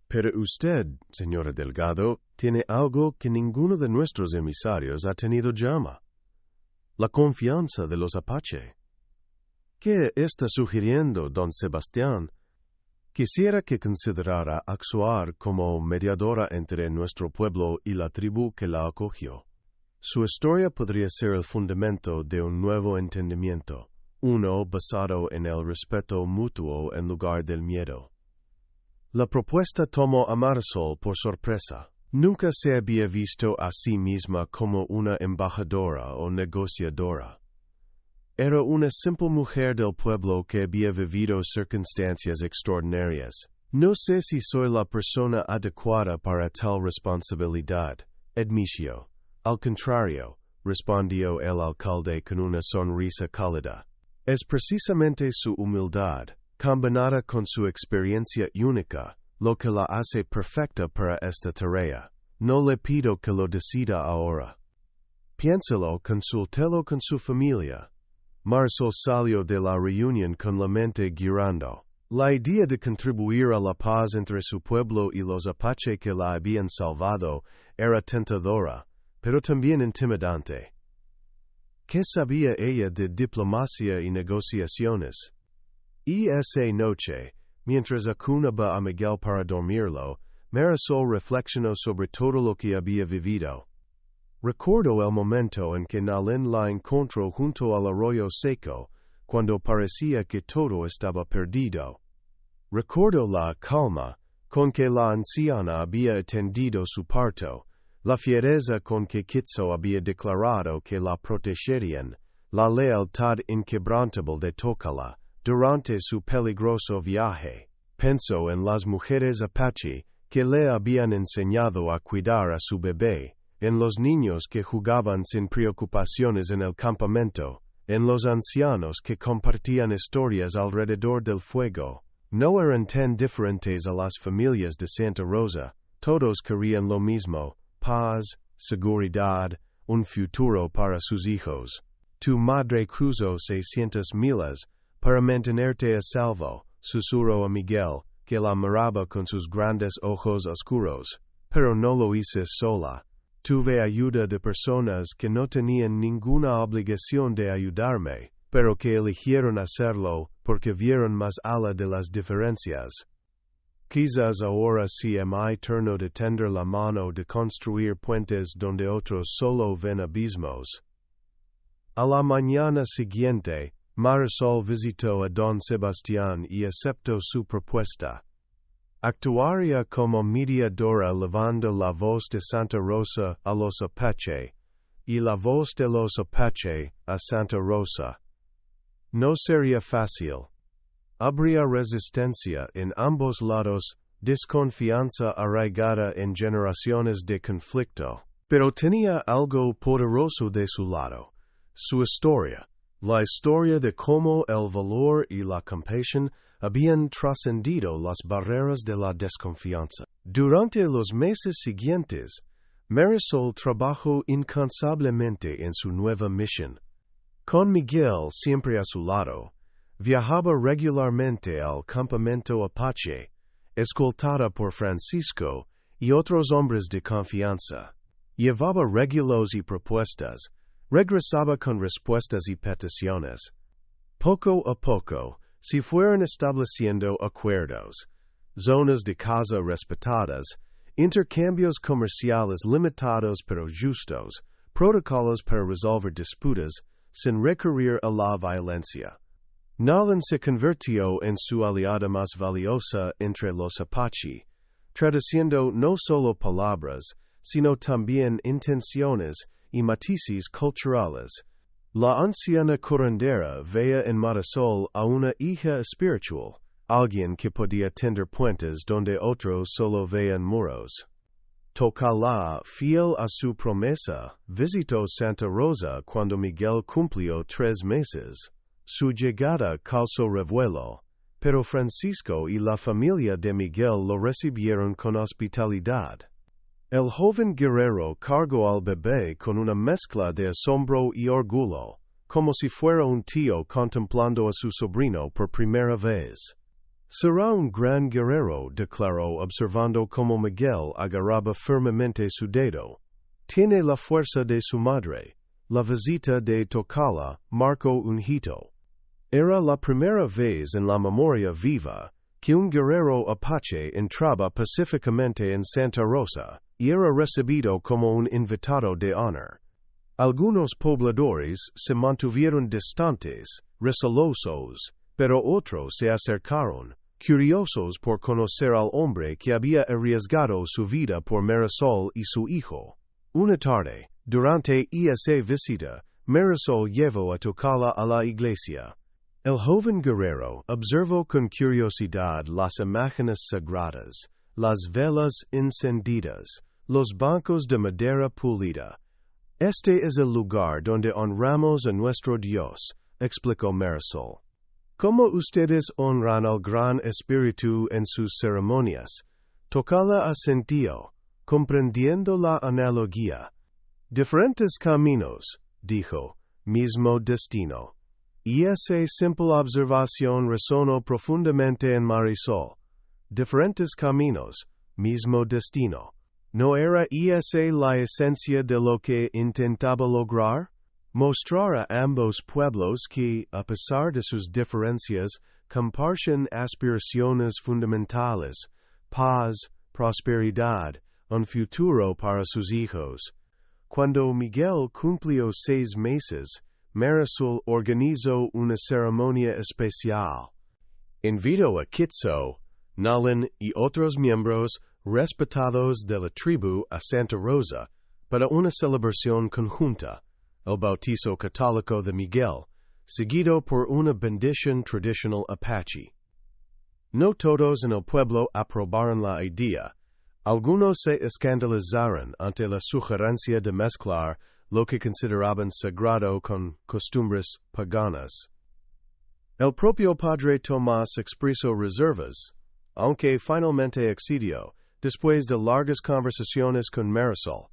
Pero usted, señora Delgado, tiene algo que ninguno de nuestros emisarios ha tenido llama: la confianza de los Apache. ¿Qué está sugiriendo don Sebastián? Quisiera que considerara actuar como mediadora entre nuestro pueblo y la tribu que la acogió. Su historia podría ser el fundamento de un nuevo entendimiento, uno basado en el respeto mutuo en lugar del miedo. La propuesta tomó a Marisol por sorpresa. Nunca se había visto a sí misma como una embajadora o negociadora. Era una simple mujer del pueblo que había vivido circunstancias extraordinarias. No sé si soy la persona adecuada para tal responsabilidad, admitió. Al contrario, respondió el alcalde con una sonrisa cálida. Es precisamente su humildad, combinada con su experiencia única, lo que la hace perfecta para esta tarea. No le pido que lo decida ahora. Piénselo, consúltelo con su familia. Marisol salió de la reunión con la mente girando. La idea de contribuir a la paz entre su pueblo y los Apache que la habían salvado era tentadora, pero también intimidante. ¿Qué sabía ella de diplomacia y negociaciones? Esa noche, mientras acunaba a Miguel para dormirlo, Marisol reflexionó sobre todo lo que había vivido. Recordó el momento en que Nalin la encontró junto al arroyo seco, cuando parecía que todo estaba perdido. Recordó la calma con que la anciana había atendido su parto, la fiereza con que Cruzó había declarado que la protegerían, la lealtad inquebrantable de Sola durante su peligroso viaje. Pensó en las mujeres Apache que le habían enseñado a cuidar a su bebé, en los niños que jugaban sin preocupaciones en el campamento, en los ancianos que compartían historias alrededor del fuego. No eran tan diferentes a las familias de Santa Rosa, todos querían lo mismo: paz, seguridad, un futuro para sus hijos. Tu madre cruzó 600 millas para mantenerte a salvo, susurró a Miguel, que la miraba con sus grandes ojos oscuros. Pero no lo hice sola. Tuve ayuda de personas que no tenían ninguna obligación de ayudarme, pero que eligieron hacerlo porque vieron más allá de las diferencias. Quizás ahora sea mi turno de tender la mano, de construir puentes donde otros solo ven abismos. A la mañana siguiente, Marisol visitó a don Sebastián y aceptó su propuesta. Actuaría como mediadora, levando la voz de Santa Rosa a los Apache y la voz de los Apache a Santa Rosa. No sería fácil. Habría resistencia en ambos lados, desconfianza arraigada en generaciones de conflicto. Pero tenía algo poderoso de su lado: su historia, la historia de cómo el valor y la compasión habían trascendido las barreras de la desconfianza. Durante los meses siguientes, Marisol trabajó incansablemente en su nueva misión. Con Miguel siempre a su lado, viajaba regularmente al campamento Apache, escoltada por Francisco y otros hombres de confianza. Llevaba regalos y propuestas, regresaba con respuestas y peticiones. Poco a poco, se fueron estableciendo acuerdos, zonas de caza respetadas, intercambios comerciales limitados pero justos, protocolos para resolver disputas sin recurrir a la violencia. Nalin se convirtió en su aliada más valiosa entre los Apache, traduciendo no solo palabras, sino también intenciones y matices culturales. La anciana curandera veía en Marisol a una hija espiritual, alguien que podía tender puentes donde otros solo veían muros. Sola, fiel a su promesa, visitó Santa Rosa cuando Miguel cumplió 3 meses. Su llegada causó revuelo, pero Francisco y la familia de Miguel lo recibieron con hospitalidad. El joven guerrero cargó al bebé con una mezcla de asombro y orgullo, como si fuera un tío contemplando a su sobrino por primera vez. Será un gran guerrero, declaró, observando cómo Miguel agarraba firmemente su dedo. Tiene la fuerza de su madre. La visita de Sola marcó un hito. Era la primera vez en la memoria viva que un guerrero Apache entraba pacíficamente en Santa Rosa y era recibido como un invitado de honor. Algunos pobladores se mantuvieron distantes, recelosos, pero otros se acercaron, curiosos por conocer al hombre que había arriesgado su vida por Marisol y su hijo. Una tarde, durante esa visita, Marisol llevó a Sola a la iglesia. El joven guerrero observó con curiosidad las imágenes sagradas, las velas encendidas, los bancos de madera pulida. Este es el lugar donde honramos a nuestro Dios, explicó Marisol. ¿Cómo ustedes honran al Gran Espíritu en sus ceremonias? Sola asintió, comprendiendo la analogía. Diferentes caminos, dijo, mismo destino. Y esa simple observación resonó profundamente en Marisol. Diferentes caminos, mismo destino. ¿No era esa la esencia de lo que intentaba lograr? Mostrar a ambos pueblos que, a pesar de sus diferencias, comparten aspiraciones fundamentales, paz, prosperidad, un futuro para sus hijos. Cuando Miguel cumplió 6 meses, Marisol organizó una ceremonia especial. Invitó a Cruzó, Nalin y otros miembros respetados de la tribu a Santa Rosa para una celebración conjunta, el bautizo católico de Miguel, seguido por una bendición tradicional Apache. No todos en el pueblo aprobaron la idea. Algunos se escandalizaron ante la sugerencia de mezclar lo que consideraban sagrado con costumbres paganas. El propio padre Tomás expresó reservas, aunque finalmente accedió, después de largas conversaciones con Marisol.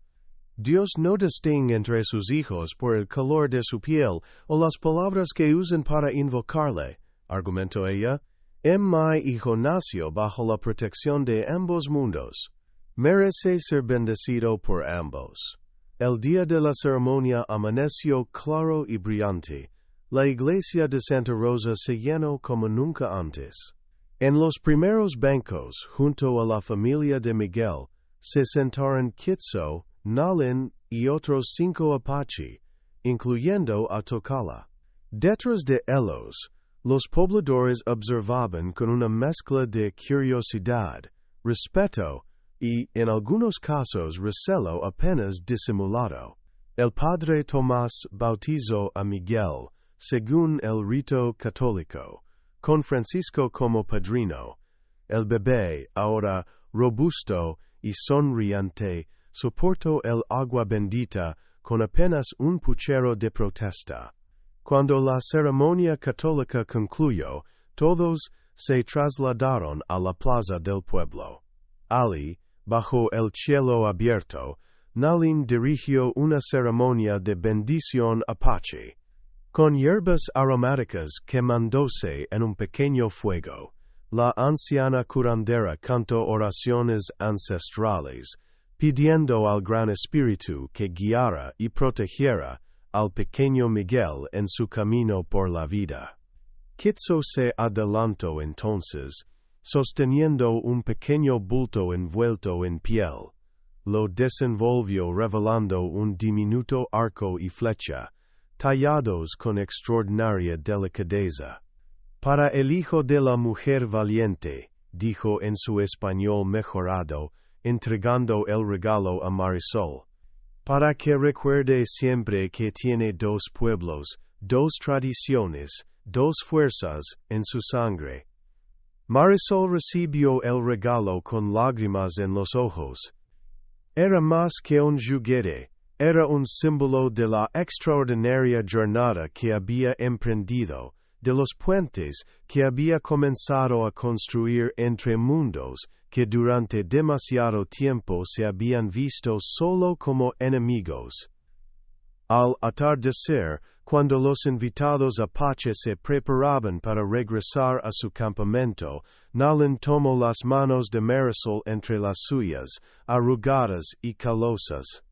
Dios no distingue entre sus hijos por el color de su piel o las palabras que usan para invocarle, argumentó ella. Mi hijo nació bajo la protección de ambos mundos. Merece ser bendecido por ambos. El día de la ceremonia amaneció claro y brillante. La iglesia de Santa Rosa se llenó como nunca antes. En los primeros bancos, junto a la familia de Miguel, se sentaron Cruzó, Nalin y otros 5 Apache, incluyendo a Tocala. Detrás de ellos, los pobladores observaban con una mezcla de curiosidad, respeto y, en algunos casos, recelo apenas disimulado. El padre Tomás bautizó a Miguel, según el rito católico, con Francisco como padrino. El bebé, ahora robusto y sonriente, soportó el agua bendita con apenas un puchero de protesta. Cuando la ceremonia católica concluyó, todos se trasladaron a la plaza del pueblo. Ali, bajo el cielo abierto, Nalin dirigió una ceremonia de bendición apache, con hierbas aromáticas quemándose en un pequeño fuego. La anciana curandera cantó oraciones ancestrales, pidiendo al Gran Espíritu que guiara y protegiera al pequeño Miguel en su camino por la vida. Cruzó se adelantó entonces, sosteniendo un pequeño bulto envuelto en piel. Lo desenvolvió revelando un diminuto arco y flecha, tallados con extraordinaria delicadeza. Para el hijo de la mujer valiente, dijo en su español mejorado, entregando el regalo a Marisol, para que recuerde siempre que tiene 2 pueblos, 2 tradiciones, 2 fuerzas en su sangre. Marisol recibió el regalo con lágrimas en los ojos. Era más que un juguete, era un símbolo de la extraordinaria jornada que había emprendido, de los puentes que había comenzado a construir entre mundos que durante demasiado tiempo se habían visto solo como enemigos. Al atardecer, cuando los invitados Apache se preparaban para regresar a su campamento, Nalin tomó las manos de Marisol entre las suyas, arrugadas y calosas.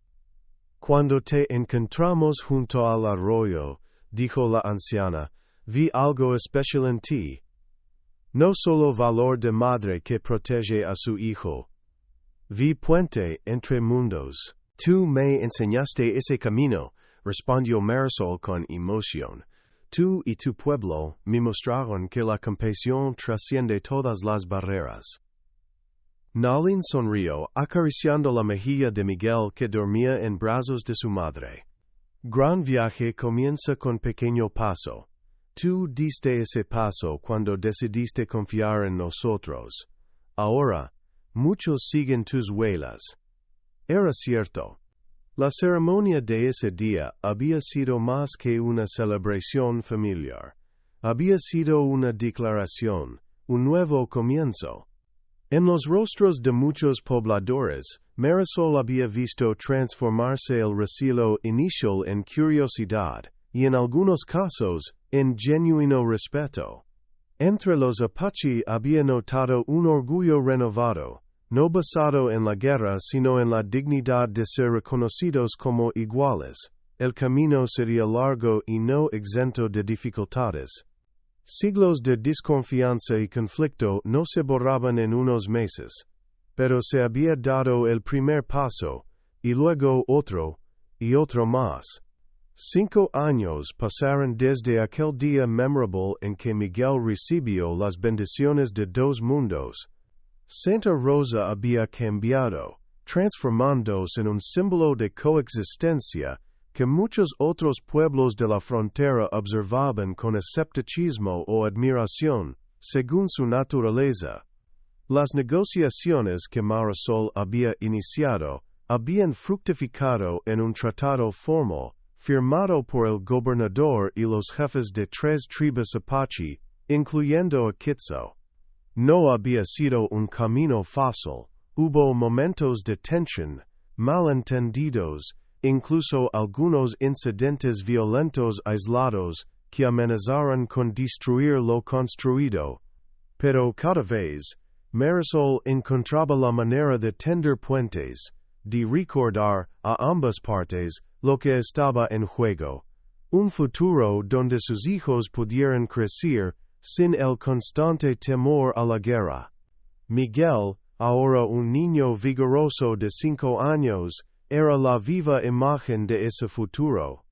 Cuando te encontramos junto al arroyo, dijo la anciana, vi algo especial en ti. No solo valor de madre que protege a su hijo. Vi puente entre mundos. Tú me enseñaste ese camino, respondió Marisol con emoción. Tú y tu pueblo me mostraron que la compasión trasciende todas las barreras. Nalin sonrió, acariciando la mejilla de Miguel que dormía en brazos de su madre. Gran viaje comienza con pequeño paso. Tú diste ese paso cuando decidiste confiar en nosotros. Ahora, muchos siguen tus huellas. Era cierto. La ceremonia de ese día había sido más que una celebración familiar. Había sido una declaración, un nuevo comienzo. En los rostros de muchos pobladores, Marisol había visto transformarse el recelo inicial en curiosidad, y en algunos casos, en genuino respeto. Entre los Apache había notado un orgullo renovado, no basado en la guerra sino en la dignidad de ser reconocidos como iguales. El camino sería largo y no exento de dificultades. Siglos de desconfianza y conflicto no se borraban en unos meses, pero se había dado el primer paso, y luego otro, y otro más. 5 años pasaron desde aquel día memorable en que Miguel recibió las bendiciones de 2 mundos. Santa Rosa había cambiado, transformándose en un símbolo de coexistencia que muchos otros pueblos de la frontera observaban con escepticismo o admiración, según su naturaleza. Las negociaciones que Marisol había iniciado habían fructificado en un tratado formal, firmado por el gobernador y los jefes de 3 tribus Apache, incluyendo a Cruzó. No había sido un camino fácil, hubo momentos de tensión, malentendidos, incluso algunos incidentes violentos aislados que amenazaron con destruir lo construido. Pero cada vez, Marisol encontraba la manera de tender puentes, de recordar a ambas partes lo que estaba en juego, un futuro donde sus hijos pudieran crecer sin el constante temor a la guerra. Miguel, ahora un niño vigoroso de 5 años, era la viva imagen de ese futuro.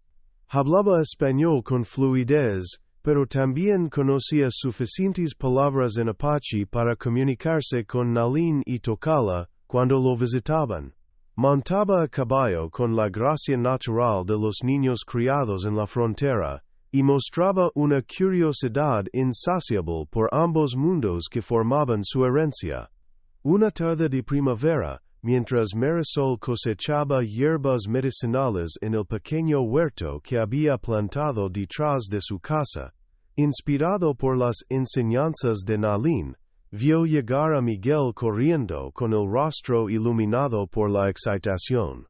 Hablaba español con fluidez, pero también conocía suficientes palabras en Apache para comunicarse con Nalin y Tocala cuando lo visitaban. Montaba a caballo con la gracia natural de los niños criados en la frontera, y mostraba una curiosidad insaciable por ambos mundos que formaban su herencia. Una tarde de primavera, mientras Marisol cosechaba hierbas medicinales en el pequeño huerto que había plantado detrás de su casa, inspirado por las enseñanzas de Nalin, vio llegar a Miguel corriendo con el rostro iluminado por la excitación.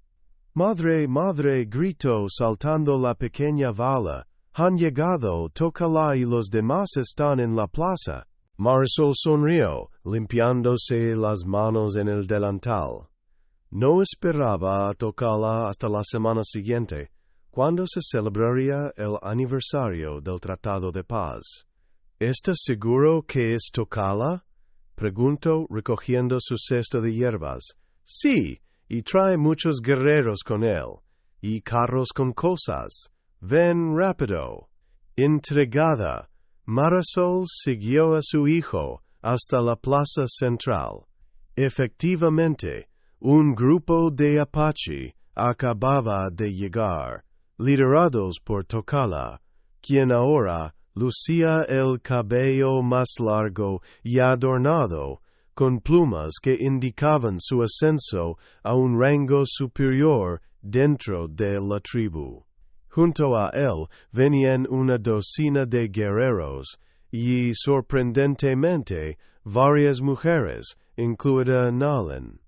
«Madre, madre», gritó saltando la pequeña vala, «han llegado, tócala y los demás están en la plaza». Marisol sonrió, limpiándose las manos en el delantal. No esperaba a tocarla hasta la semana siguiente, cuando se celebraría el aniversario del Tratado de Paz. «¿Estás seguro que es Tocala?», preguntó recogiendo su cesto de hierbas. «Sí, y trae muchos guerreros con él, y carros con cosas. Ven rápido». Intrigada, Marisol siguió a su hijo hasta la plaza central. Efectivamente, un grupo de Apache acababa de llegar, liderados por Tocala, quien ahora lucía el cabello más largo y adornado, con plumas que indicaban su ascenso a un rango superior dentro de la tribu. Junto a él venían una docena de guerreros y, sorprendentemente, varias mujeres, incluida Nalin.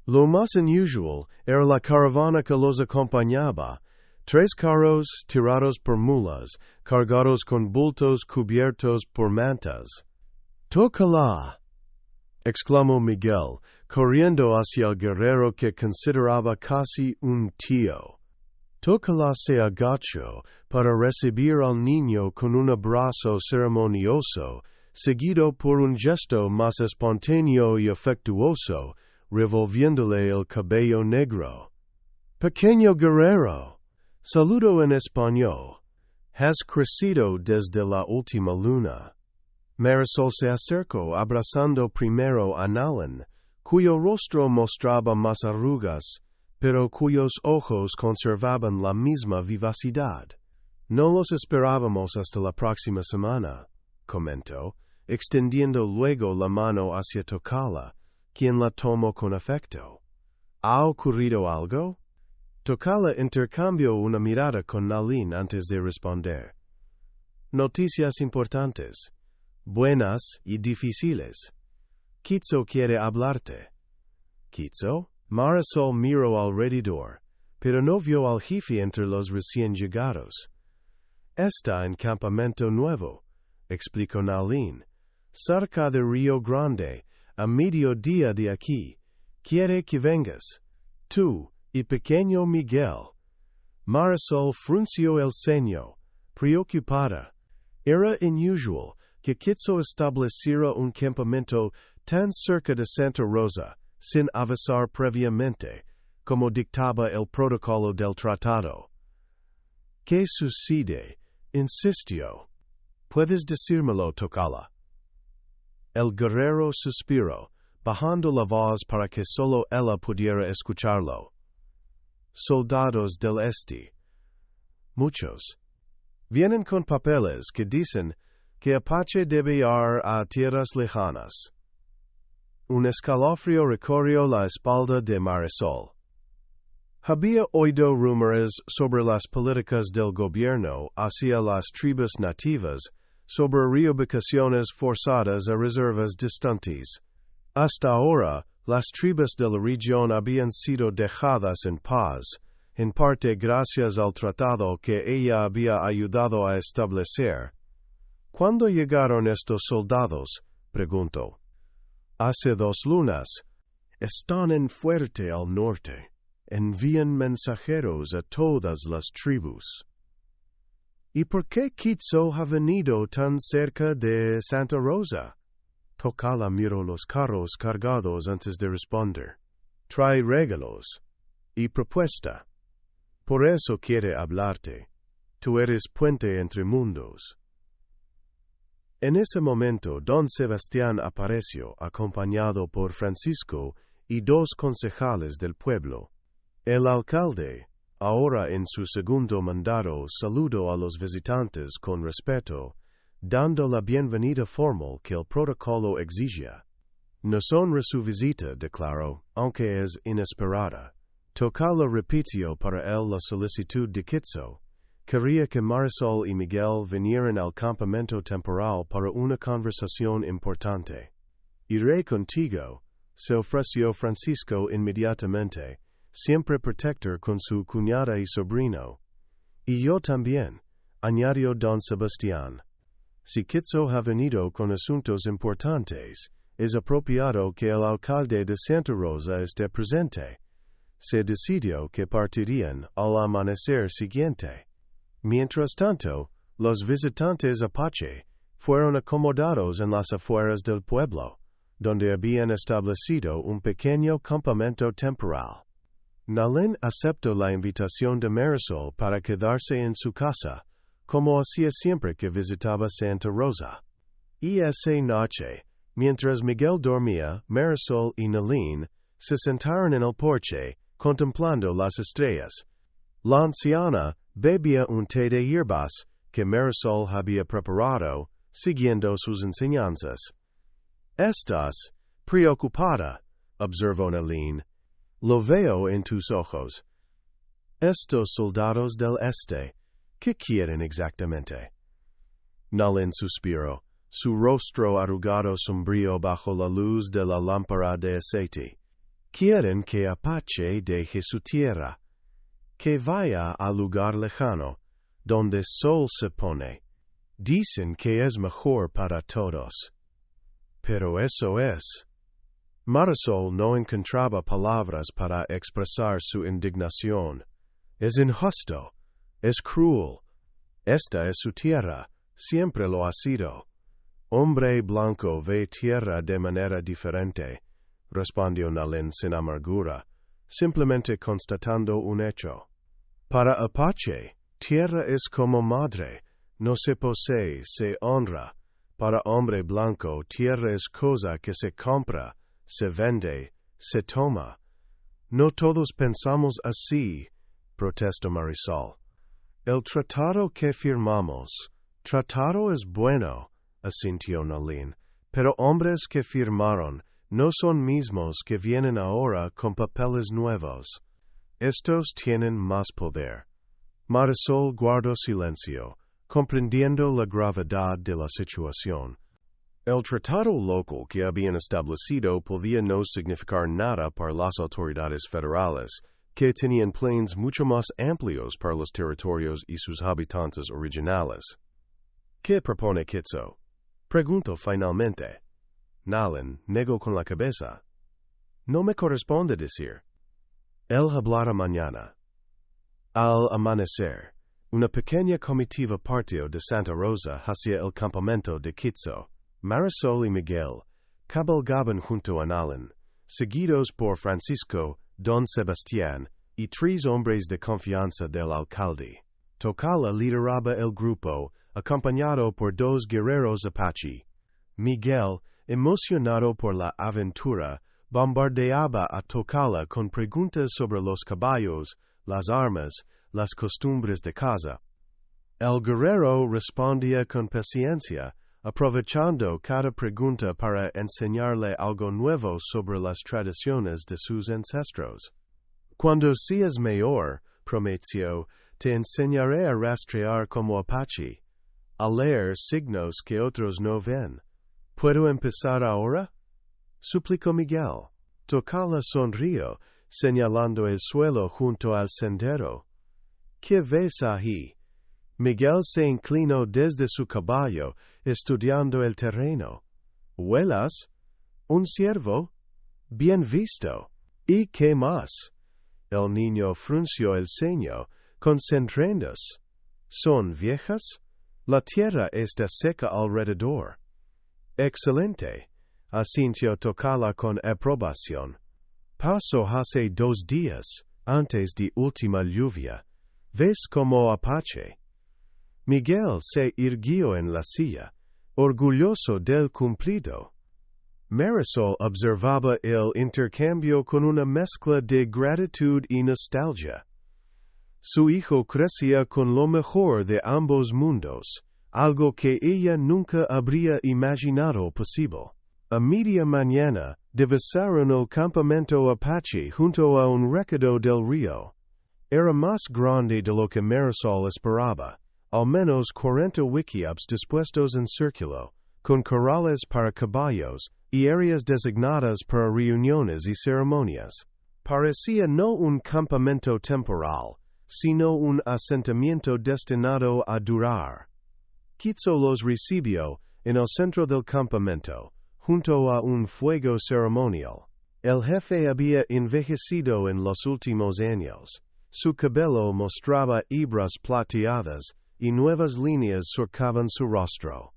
Lo más inusual era la caravana que los acompañaba, 3 carros tirados por mulas, cargados con bultos cubiertos por mantas. «¡Tócala!», exclamó Miguel, corriendo hacia el guerrero que consideraba casi un tío. Tocala se agachó para recibir al niño con un abrazo ceremonioso, seguido por un gesto más espontáneo y afectuoso, revolviéndole el cabello negro. «Pequeño guerrero», saludó en español, «has crecido desde la última luna». Marisol se acercó abrazando primero a Nalin, cuyo rostro mostraba más arrugas, pero cuyos ojos conservaban la misma vivacidad. «No los esperábamos hasta la próxima semana», comentó, extendiendo luego la mano hacia Tocala, quien la tomó con afecto. «¿Ha ocurrido algo?». Tocala intercambió una mirada con Nalin antes de responder. «Noticias importantes, buenas y difíciles. Cruzó quiere hablarte». «¿Cruzó?». Marisol miró alrededor, pero no vio al jefe entre los recién llegados. «Está en campamento nuevo», explicó Nalin, «cerca de Río Grande, a mediodía de aquí. Quiere que vengas, tú y pequeño Miguel». Marisol frunció el ceño, preocupada. Era inusual, que Cruzó estableciera un campamento tan cerca de Santa Rosa, sin avisar previamente, como dictaba el protocolo del tratado. ¿Qué sucede? Insistió. ¿Puedes decírmelo, Tocala? El guerrero suspiró, bajando la voz para que solo ella pudiera escucharlo. Soldados del este. Muchos. Vienen con papeles que dicen que Apache debe ir a tierras lejanas. Un escalofrío recorrió la espalda de Marisol. Había oído rumores sobre las políticas del gobierno hacia las tribus nativas, sobre reubicaciones forzadas a reservas distantes. Hasta ahora, las tribus de la región habían sido dejadas en paz, en parte gracias al tratado que ella había ayudado a establecer. ¿Cuándo llegaron estos soldados? Preguntó. Hace 2 lunas. Están en fuerte al norte. Envían mensajeros a todas las tribus. ¿Y por qué Cruzó ha venido tan cerca de Santa Rosa? Tocala miró los carros cargados antes de responder. Trae regalos y propuesta. Por eso quiere hablarte. Tú eres puente entre mundos. En ese momento, don Sebastián apareció acompañado por Francisco y 2 concejales del pueblo. El alcalde, ahora en su segundo mandato, saludó a los visitantes con respeto, dando la bienvenida formal que el protocolo exigía. No honra su visita, declaró, aunque es inesperada. Tocala repitió para él la solicitud de Cruzó. Quería que Marisol y Miguel vinieran al campamento temporal para una conversación importante. Iré contigo, se ofreció Francisco inmediatamente, siempre protector con su cuñada y sobrino. Y yo también, añadió don Sebastián. Si Cruzó ha venido con asuntos importantes, es apropiado que el alcalde de Santa Rosa esté presente. Se decidió que partirían al amanecer siguiente. Mientras tanto, los visitantes Apache fueron acomodados en las afueras del pueblo, donde habían establecido un pequeño campamento temporal. Nalin aceptó la invitación de Marisol para quedarse en su casa, como hacía siempre que visitaba Santa Rosa. Y esa noche, mientras Miguel dormía, Marisol y Nalin se sentaron en el porche, contemplando las estrellas. La anciana bebía un té de hierbas que Marisol había preparado, siguiendo sus enseñanzas. «Estás preocupada», observó Nalin. «Lo veo en tus ojos». «Estos soldados del este, ¿qué quieren exactamente?» Nalin suspiró, su rostro arrugado sombrío bajo la luz de la lámpara de aceite. «Quieren que Apache deje su tierra, que vaya al lugar lejano, donde sol se pone. Dicen que es mejor para todos». «Pero eso es». Marisol no encontraba palabras para expresar su indignación. «Es injusto, es cruel. Esta es su tierra, siempre lo ha sido. Hombre blanco ve tierra de manera diferente», respondió Nalin sin amargura, simplemente constatando un hecho. «Para Apache, tierra es como madre, no se posee, se honra. Para hombre blanco, tierra es cosa que se compra, se vende, se toma». «No todos pensamos así», protestó Marisol. «El tratado que firmamos, tratado es bueno», asintió Nalin, «pero hombres que firmaron no son mismos que vienen ahora con papeles nuevos. Estos tienen más poder». Marisol guardó silencio, comprendiendo la gravedad de la situación. El tratado local que habían establecido podía no significar nada para las autoridades federales, que tenían planes mucho más amplios para los territorios y sus habitantes originales. «¿Qué propone Cruzó?», preguntó finalmente. Nalin negó con la cabeza. «No me corresponde decir». «Él hablará mañana. Al amanecer. Una pequeña comitiva partió de Santa Rosa hacia el campamento de Cruzó. Marisol y Miguel cabalgaban junto a Alan, seguidos por Francisco, Don Sebastián y 3 hombres de confianza del alcalde. Tocala lideraba el grupo, acompañado por 2 guerreros Apache. Miguel, emocionado por la aventura, bombardeaba a Tocala con preguntas sobre los caballos, las armas, las costumbres de casa. El guerrero respondía con paciencia, aprovechando cada pregunta para enseñarle algo nuevo sobre las tradiciones de sus ancestros. Cuando seas mayor, prometió, te enseñaré a rastrear como Apache, a leer signos que otros no ven. ¿Puedo empezar ahora?, suplicó Miguel. Tocala sonrió, señalando el suelo junto al sendero. ¿Qué ves ahí? Miguel se inclinó desde su caballo, estudiando el terreno. ¿Huelas? ¿Un ciervo? Bien visto. ¿Y qué más? El niño frunció el ceño, concentrándose. ¿Son viejas? La tierra está seca alrededor. Excelente, asintió Tocala con aprobación. Pasó hace 2 días, antes de última lluvia. ¿Ves como Apache? Miguel se irguió en la silla, orgulloso del cumplido. Marisol observaba el intercambio con una mezcla de gratitud y nostalgia. Su hijo crecía con lo mejor de ambos mundos, algo que ella nunca habría imaginado posible. A media mañana, divisaron el campamento Apache junto a un recado del río. Era más grande de lo que Marisol esperaba, al menos 40 wickiups dispuestos en círculo, con corrales para caballos y áreas designadas para reuniones y ceremonias. Parecía no un campamento temporal, sino un asentamiento destinado a durar. Cruzó los recibió en el centro del campamento, junto a un fuego ceremonial. El jefe había envejecido en los últimos años. Su cabello mostraba hebras plateadas y nuevas líneas surcaban su rostro.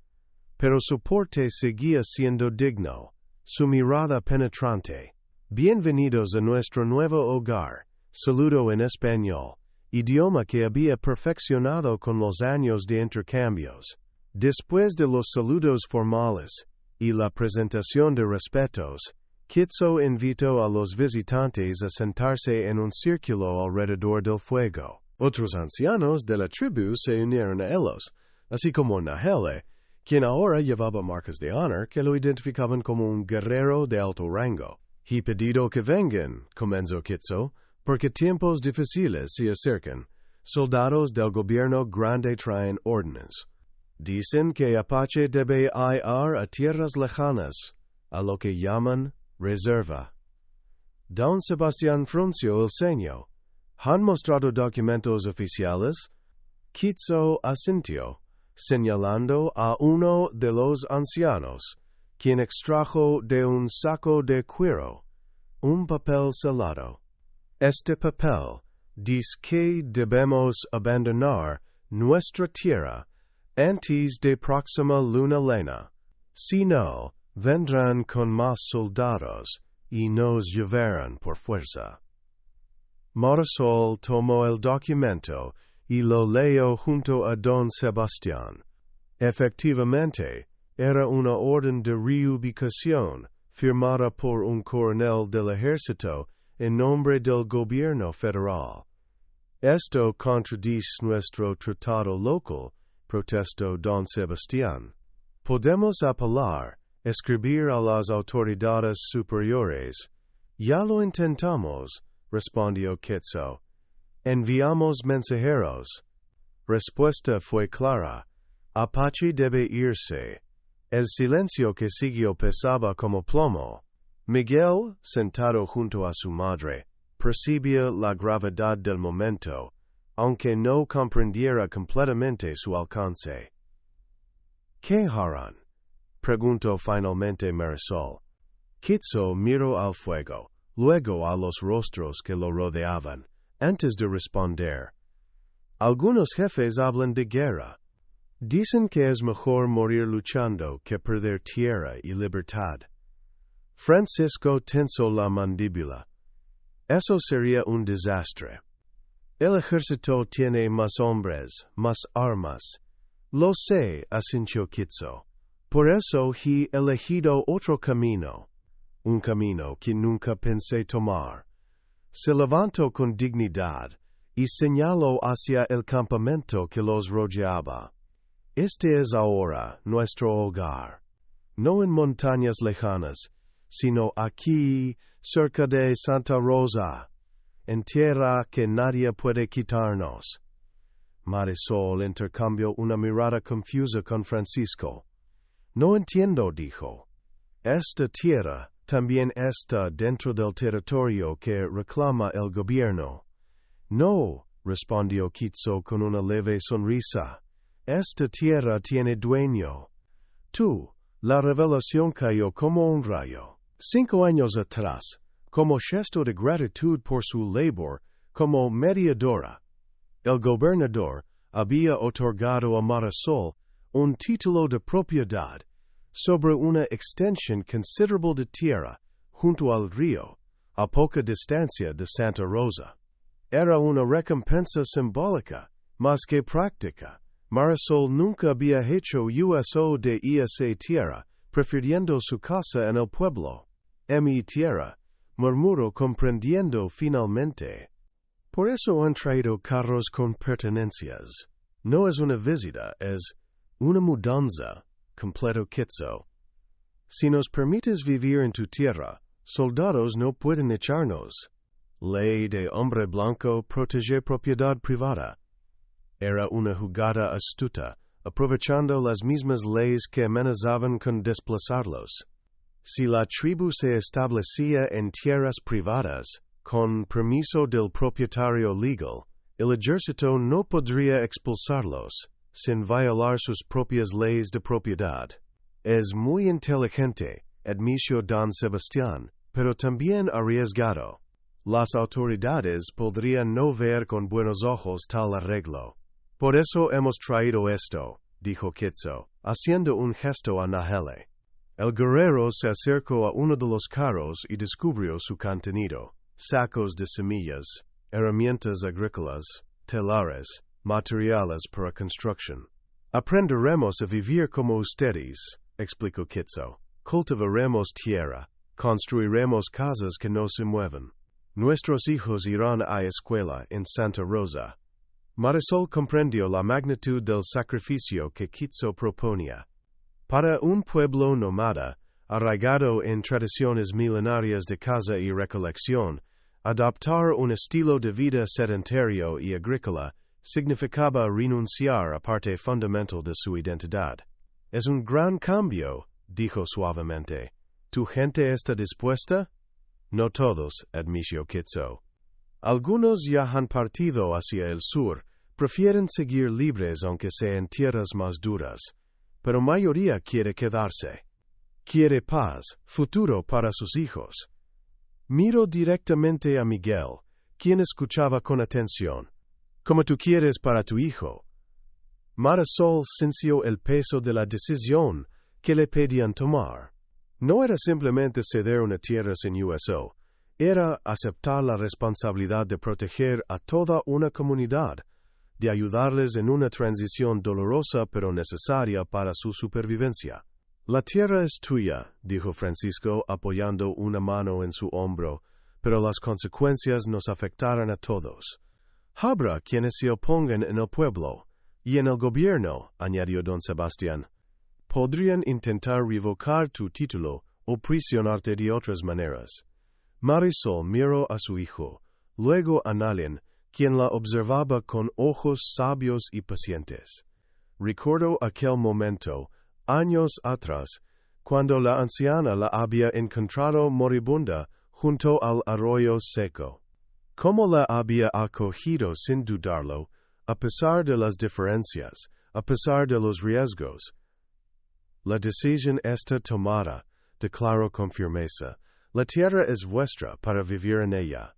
Pero su porte seguía siendo digno, su mirada penetrante. Bienvenidos a nuestro nuevo hogar, saludó en español, idioma que había perfeccionado con los años de intercambios. Después de los saludos formales y la presentación de respetos, Cruzó invitó a los visitantes a sentarse en un círculo alrededor del fuego. Otros ancianos de la tribu se unieron a ellos, así como Nahele, quien ahora llevaba marcas de honor que lo identificaban como un guerrero de alto rango. He pedido que vengan, comenzó Cruzó, porque tiempos difíciles se acercan. Soldados del gobierno grande traen órdenes. Dicen que Apache debe ir a tierras lejanas, a lo que llaman reserva. Don Sebastián frunció el ceño. ¿Han mostrado documentos oficiales? Cruzó asintió, señalando a uno de los ancianos, quien extrajo de un saco de cuero un papel selado. Este papel dice que debemos abandonar nuestra tierra antes de próxima luna llena. Si no, vendrán con más soldados y nos llevarán por fuerza. Marisol tomó el documento y lo leyó junto a don Sebastián. Efectivamente, era una orden de reubicación firmada por un coronel del ejército en nombre del gobierno federal. Esto contradice nuestro tratado local, protestó don Sebastián. Podemos apelar, escribir a las autoridades superiores. Ya lo intentamos, respondió Cruzó. Enviamos mensajeros. Respuesta fue clara. Apache debe irse. El silencio que siguió pesaba como plomo. Miguel, sentado junto a su madre, percibía la gravedad del momento, aunque no comprendiera completamente su alcance. ¿Qué harán?, preguntó finalmente Marisol. Cruzó miró al fuego, luego a los rostros que lo rodeaban, antes de responder. Algunos jefes hablan de guerra. Dicen que es mejor morir luchando que perder tierra y libertad. Francisco tensó la mandíbula. Eso sería un desastre. El ejército tiene más hombres, más armas. Lo sé, asintió Cruzó. Por eso he elegido otro camino. Un camino que nunca pensé tomar. Se levantó con dignidad y señaló hacia el campamento que los rodeaba. Este es ahora nuestro hogar. No en montañas lejanas, sino aquí, cerca de Santa Rosa, en tierra que nadie puede quitarnos. Marisol intercambió una mirada confusa con Francisco. No entiendo, dijo. Esta tierra también está dentro del territorio que reclama el gobierno. No, respondió Cruzó con una leve sonrisa. Esta tierra tiene dueño. Tú, la revelación cayó como un rayo. 5 años atrás, como gesto de gratitud por su labor como mediadora, el gobernador había otorgado a Marisol un título de propiedad sobre una extensión considerable de tierra junto al río, a poca distancia de Santa Rosa. Era una recompensa simbólica, más que práctica. Marisol nunca había hecho uso de esa tierra, prefiriendo su casa en el pueblo. Mi tierra, murmuró comprendiendo finalmente. Por eso han traído carros con pertenencias. No es una visita, es una mudanza, completó Cruzó. Si nos permites vivir en tu tierra, soldados no pueden echarnos. Ley de hombre blanco protege propiedad privada. Era una jugada astuta, aprovechando las mismas leyes que amenazaban con desplazarlos. Si la tribu se establecía en tierras privadas, con permiso del propietario legal, el ejército no podría expulsarlos, sin violar sus propias leyes de propiedad. Es muy inteligente, admitió don Sebastián, pero también arriesgado. Las autoridades podrían no ver con buenos ojos tal arreglo. Por eso hemos traído esto, dijo Cruzó, haciendo un gesto a Nahele. El guerrero se acercó a uno de los carros y descubrió su contenido: sacos de semillas, herramientas agrícolas, telares, materiales para construcción. Aprenderemos a vivir como ustedes, explicó Cruzó. Cultivaremos tierra, construiremos casas que no se mueven. Nuestros hijos irán a escuela en Santa Rosa. Marisol comprendió la magnitud del sacrificio que Cruzó proponía. Para un pueblo nómada, arraigado en tradiciones milenarias de caza y recolección, adoptar un estilo de vida sedentario y agrícola significaba renunciar a parte fundamental de su identidad. Es un gran cambio, dijo suavemente. ¿Tu gente está dispuesta? No todos, admitió Cruzó. Algunos ya han partido hacia el sur, prefieren seguir libres aunque sea en tierras más duras, pero mayoría quiere quedarse. Quiere paz, futuro para sus hijos. Miro directamente a Miguel, quien escuchaba con atención. Como tú quieres para tu hijo. Marisol sintió el peso de la decisión que le pedían tomar. No era simplemente ceder una tierra sin uso, era aceptar la responsabilidad de proteger a toda una comunidad, de ayudarles en una transición dolorosa pero necesaria para su supervivencia. La tierra es tuya, dijo Francisco apoyando una mano en su hombro, pero las consecuencias nos afectarán a todos. Habrá quienes se opongan en el pueblo, y en el gobierno, añadió don Sebastián. Podrían intentar revocar tu título o prisionarte de otras maneras. Marisol miró a su hijo, luego a Nalin, quien la observaba con ojos sabios y pacientes. Recordó aquel momento, años atrás, cuando la anciana la había encontrado moribunda junto al arroyo seco. Cómo la había acogido sin dudarlo, a pesar de las diferencias, a pesar de los riesgos. La decisión está tomada, declaró con firmeza. La tierra es vuestra para vivir en ella.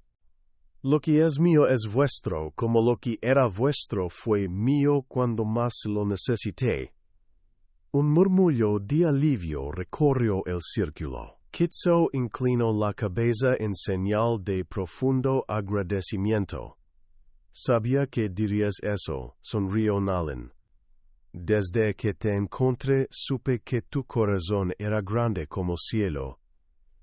Lo que es mío es vuestro, como lo que era vuestro fue mío cuando más lo necesité. Un murmullo de alivio recorrió el círculo. Cruzó inclinó la cabeza en señal de profundo agradecimiento. Sabía que dirías eso, sonrió Nalin. Desde que te encontré supe que tu corazón era grande como cielo.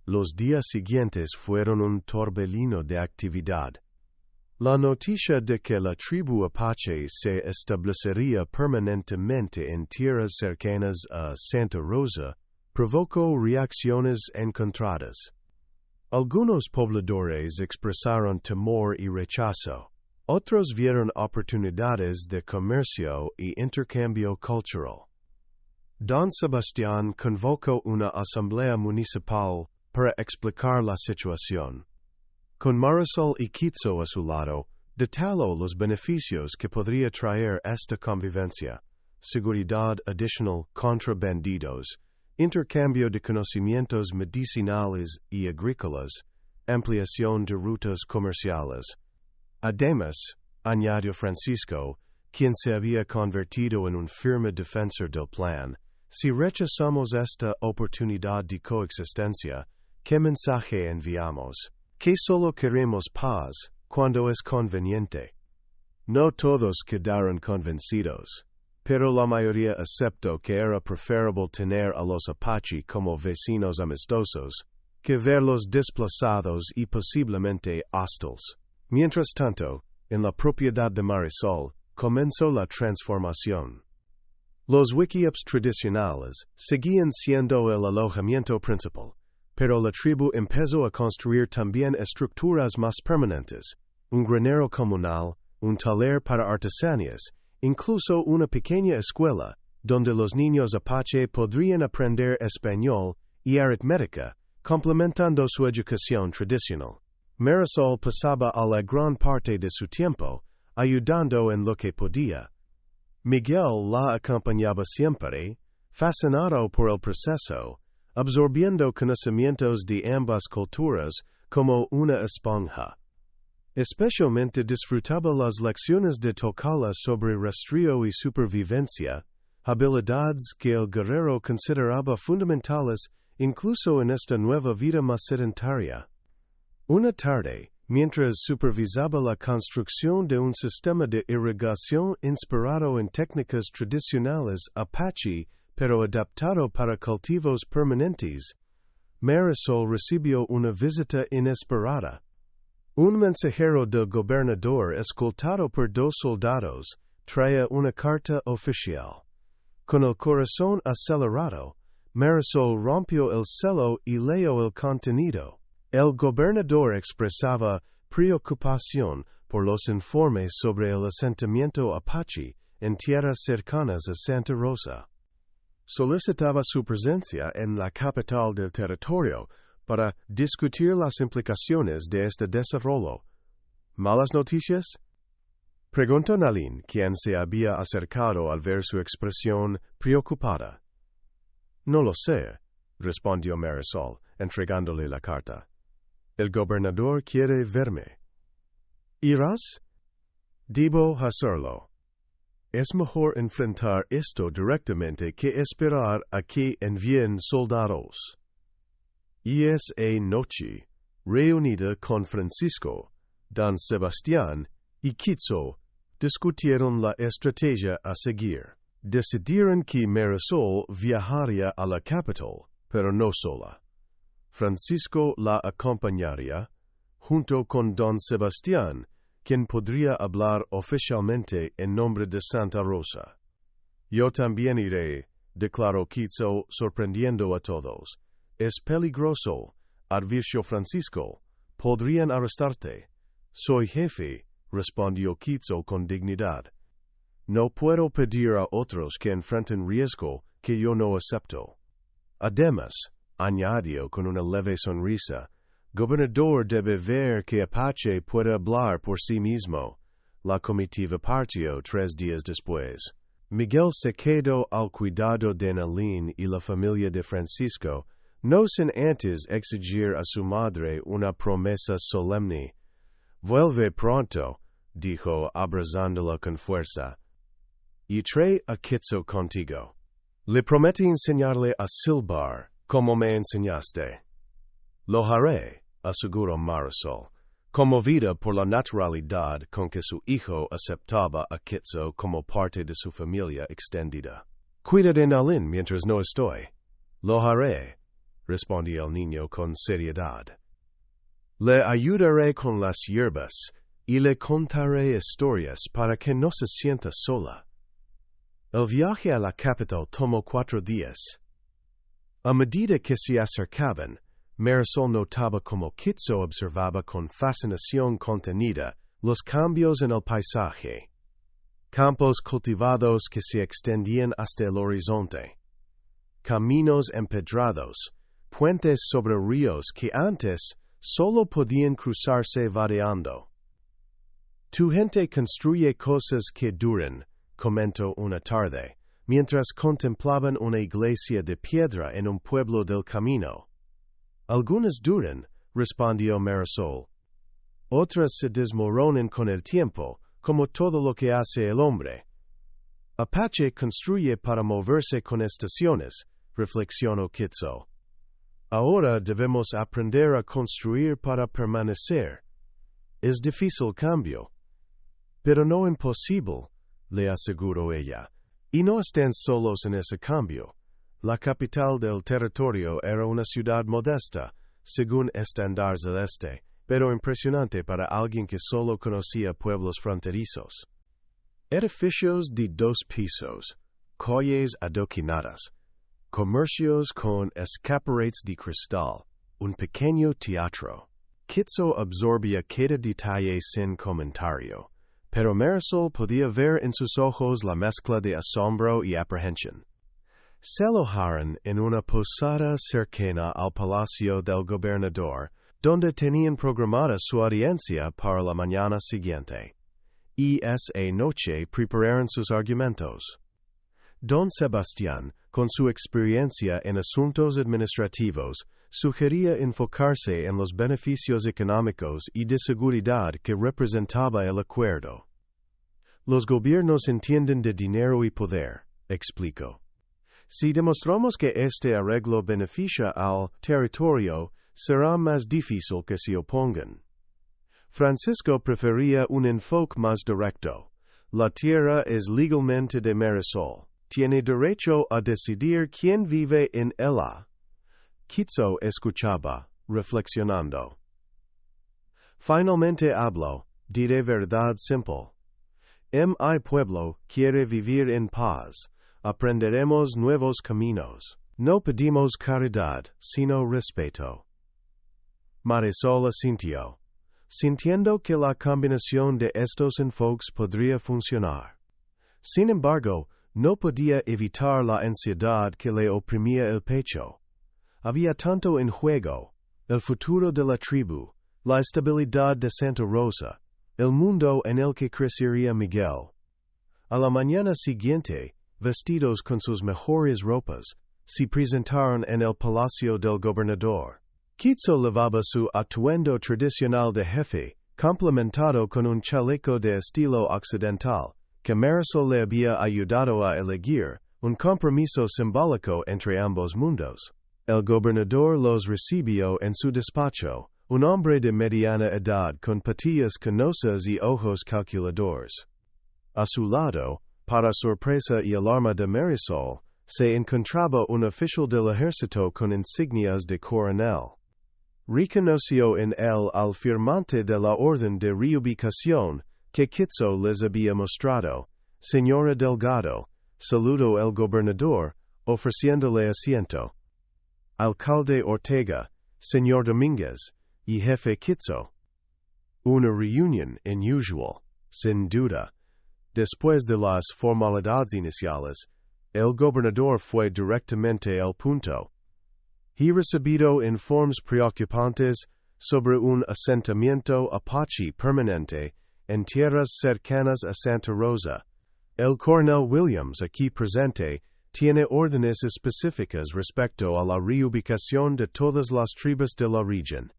Los días siguientes fueron un torbellino de actividad. La noticia de que la tribu Apache se establecería permanentemente en tierras cercanas a Santa Rosa provocó reacciones encontradas. Algunos pobladores expresaron temor y rechazo. Otros vieron oportunidades de comercio y intercambio cultural. Don Sebastián convocó una asamblea municipal para explicar la situación. Con Marisol y Cruzó a su lado, detalló los beneficios que podría traer esta convivencia: seguridad adicional contra bandidos, intercambio de conocimientos medicinales y agrícolas, ampliación de rutas comerciales. Además, añadió Francisco, quien se había convertido en un firme defensor del plan, si rechazamos esta oportunidad de coexistencia, ¿qué mensaje enviamos? Que solo queremos paz cuando es conveniente. No todos quedaron convencidos, pero la mayoría aceptó que era preferible tener a los Apache como vecinos amistosos que verlos desplazados y posiblemente hostiles. Mientras tanto, en la propiedad de Marisol, comenzó la transformación. Los wickiups tradicionales seguían siendo el alojamiento principal, pero la tribu empezó a construir también estructuras más permanentes, un granero comunal, un taller para artesanías, incluso una pequeña escuela, donde los niños Apache podrían aprender español y aritmética, complementando su educación tradicional. Marisol pasaba a la gran parte de su tiempo ayudando en lo que podía. Miguel la acompañaba siempre, fascinado por el proceso, absorbiendo conocimientos de ambas culturas como una esponja. Especialmente disfrutaba las lecciones de Tocala sobre rastrillo y supervivencia, habilidades que el guerrero consideraba fundamentales incluso en esta nueva vida más sedentaria. Una tarde, mientras supervisaba la construcción de un sistema de irrigación inspirado en técnicas tradicionales Apache pero adaptado para cultivos permanentes, Marisol recibió una visita inesperada. Un mensajero del gobernador, escoltado por 2 soldados, traía una carta oficial. Con el corazón acelerado, Marisol rompió el celo y leyó el contenido. El gobernador expresaba preocupación por los informes sobre el asentamiento Apache en tierras cercanas a Santa Rosa. Solicitaba su presencia en la capital del territorio para discutir las implicaciones de este desarrollo. ¿Malas noticias?, preguntó Nalin, quien se había acercado al ver su expresión preocupada. No lo sé, respondió Marisol, entregándole la carta. El gobernador quiere verme. ¿Irás? Debo hacerlo. Es mejor enfrentar esto directamente que esperar a que envíen soldados. Y esa noche, reunida con Francisco, Don Sebastián y Cruzó, discutieron la estrategia a seguir. Decidieron que Marisol viajaría a la capital, pero no sola. Francisco la acompañaría, junto con Don Sebastián, quien podría hablar oficialmente en nombre de Santa Rosa. Yo también iré, declaró Cruzó, sorprendiendo a todos. Es peligroso, advirtió Francisco. Podrían arrestarte. Soy jefe, respondió Cruzó con dignidad. No puedo pedir a otros que enfrenten riesgo que yo no acepto. Además, añadió con una leve sonrisa, gobernador debe ver que Apache puede hablar por sí mismo. La comitiva partió 3 días después. Miguel se quedó al cuidado de Nalin y la familia de Francisco, no sin antes exigir a su madre una promesa solemne. Vuelve pronto, dijo abrazándola con fuerza. Y trae a Quetzó contigo. Le prometí enseñarle a silbar, como me enseñaste. Lo haré, aseguró Marisol, conmovida por la naturalidad con que su hijo aceptaba a Quetzó como parte de su familia extendida. Cuida de Nalin mientras no estoy. Lo haré, respondió el niño con seriedad. Le ayudaré con las hierbas y le contaré historias para que no se sienta sola. El viaje a la capital tomó 4 días. A medida que se acercaban, Marisol notaba cómo Quetzó observaba con fascinación contenida los cambios en el paisaje. Campos cultivados que se extendían hasta el horizonte. Caminos empedrados, puentes sobre ríos que antes solo podían cruzarse vadeando. Tu gente construye cosas que duran, comentó una tarde, mientras contemplaban una iglesia de piedra en un pueblo del camino. Algunas duran, respondió Marisol. Otras se desmoronan con el tiempo, como todo lo que hace el hombre. Apache construye para moverse con estaciones, reflexionó Quetzó. Ahora debemos aprender a construir para permanecer. Es difícil cambio. Pero no imposible, le aseguró ella. Y no estén solos en ese cambio. La capital del territorio era una ciudad modesta, según estándares del este, pero impresionante para alguien que solo conocía pueblos fronterizos. Edificios de 2 pisos, calles adoquinadas, comercios con escaparates de cristal, un pequeño teatro. Quetzó absorbía cada detalle sin comentario, pero Marisol podía ver en sus ojos la mezcla de asombro y aprehensión. Se alojaron en una posada cercana al palacio del gobernador, donde tenían programada su audiencia para la mañana siguiente. Y esa noche prepararon sus argumentos. Don Sebastián, con su experiencia en asuntos administrativos, sugería enfocarse en los beneficios económicos y de seguridad que representaba el acuerdo. Los gobiernos entienden de dinero y poder, explicó. Si demostramos que este arreglo beneficia al territorio, será más difícil que se opongan. Francisco prefería un enfoque más directo. La tierra es legalmente de Marisol. Tiene derecho a decidir quién vive en ella. Quetzó escuchaba, reflexionando. Finalmente habló, diré verdad simple. Mi pueblo quiere vivir en paz. Aprenderemos nuevos caminos. No pedimos caridad, sino respeto. Marisol asintió, sintiendo que la combinación de estos enfoques podría funcionar. Sin embargo, no podía evitar la ansiedad que le oprimía el pecho. Había tanto en juego: el futuro de la tribu, la estabilidad de Santa Rosa, el mundo en el que crecería Miguel. A la mañana siguiente, vestidos con sus mejores ropas, se presentaron en el palacio del gobernador. Quetzó llevaba su atuendo tradicional de jefe, complementado con un chaleco de estilo occidental, que Marisol le había ayudado a elegir, un compromiso simbólico entre ambos mundos. El gobernador los recibió en su despacho, un hombre de mediana edad con patillas canosas y ojos calculadores. A su lado, para sorpresa y alarma de Marisol, se encontraba un oficial del ejército con insignias de coronel. Reconoció en él al firmante de la orden de reubicación que Quetzó les había mostrado. Señora Delgado, saludó el gobernador, ofreciéndole asiento. Alcalde Ortega, señor Domínguez, y jefe Quetzó. Una reunión inusual, sin duda. Después de las formalidades iniciales, el gobernador fue directamente al punto. He recibido informes preocupantes sobre un asentamiento apache permanente en tierras cercanas a Santa Rosa. El coronel Williams, aquí presente, tiene órdenes específicas respecto a la reubicación de todas las tribus de la región.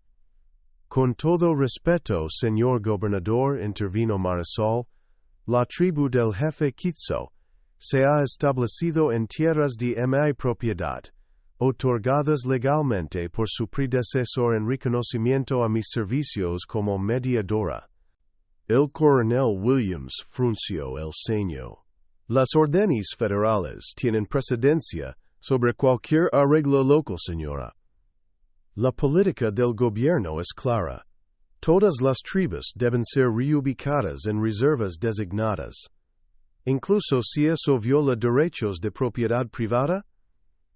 Con todo respeto, señor gobernador, intervino Marisol, la tribu del jefe Cruzó se ha establecido en tierras de mi propiedad, otorgadas legalmente por su predecesor en reconocimiento a mis servicios como mediadora. El coronel Williams frunció el ceño. Las órdenes federales tienen precedencia sobre cualquier arreglo local, señora. La política del gobierno es clara. Todas las tribus deben ser reubicadas en reservas designadas. Incluso si eso viola derechos de propiedad privada,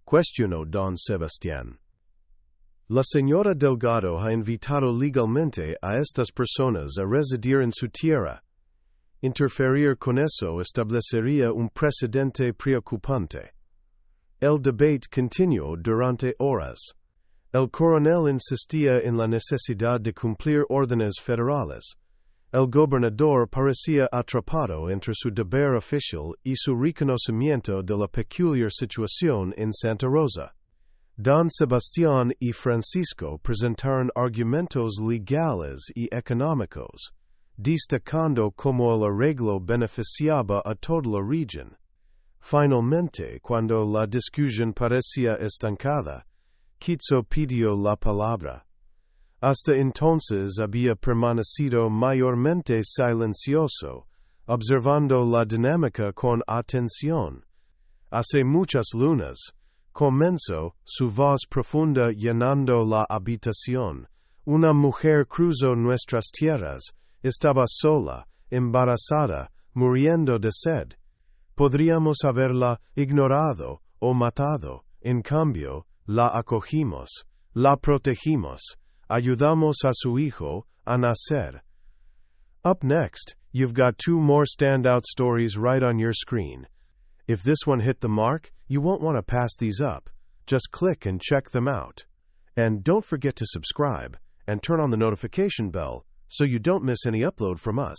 cuestionó don Sebastián. La señora Delgado ha invitado legalmente a estas personas a residir en su tierra. Interferir con eso establecería un precedente preocupante. El debate continuó durante horas. El coronel insistía en la necesidad de cumplir órdenes federales. El gobernador parecía atrapado entre su deber oficial y su reconocimiento de la peculiar situación en Santa Rosa. Don Sebastián y Francisco presentaron argumentos legales y económicos, destacando cómo el arreglo beneficiaba a toda la región. Finalmente, cuando la discusión parecía estancada, Cruzó pidió la palabra. Hasta entonces había permanecido mayormente silencioso, observando la dinámica con atención. Hace muchas lunas, comenzó, su voz profunda llenando la habitación. Una mujer cruzó nuestras tierras, estaba sola, embarazada, muriendo de sed. Podríamos haberla ignorado o matado. En cambio, la acogimos, la protegimos, ayudamos a su hijo a nacer. Up next, you've got 2 more standout stories right on your screen. If this one hit the mark, you won't want to pass these up. Just click and check them out. And don't forget to subscribe and turn on the notification bell so you don't miss any upload from us.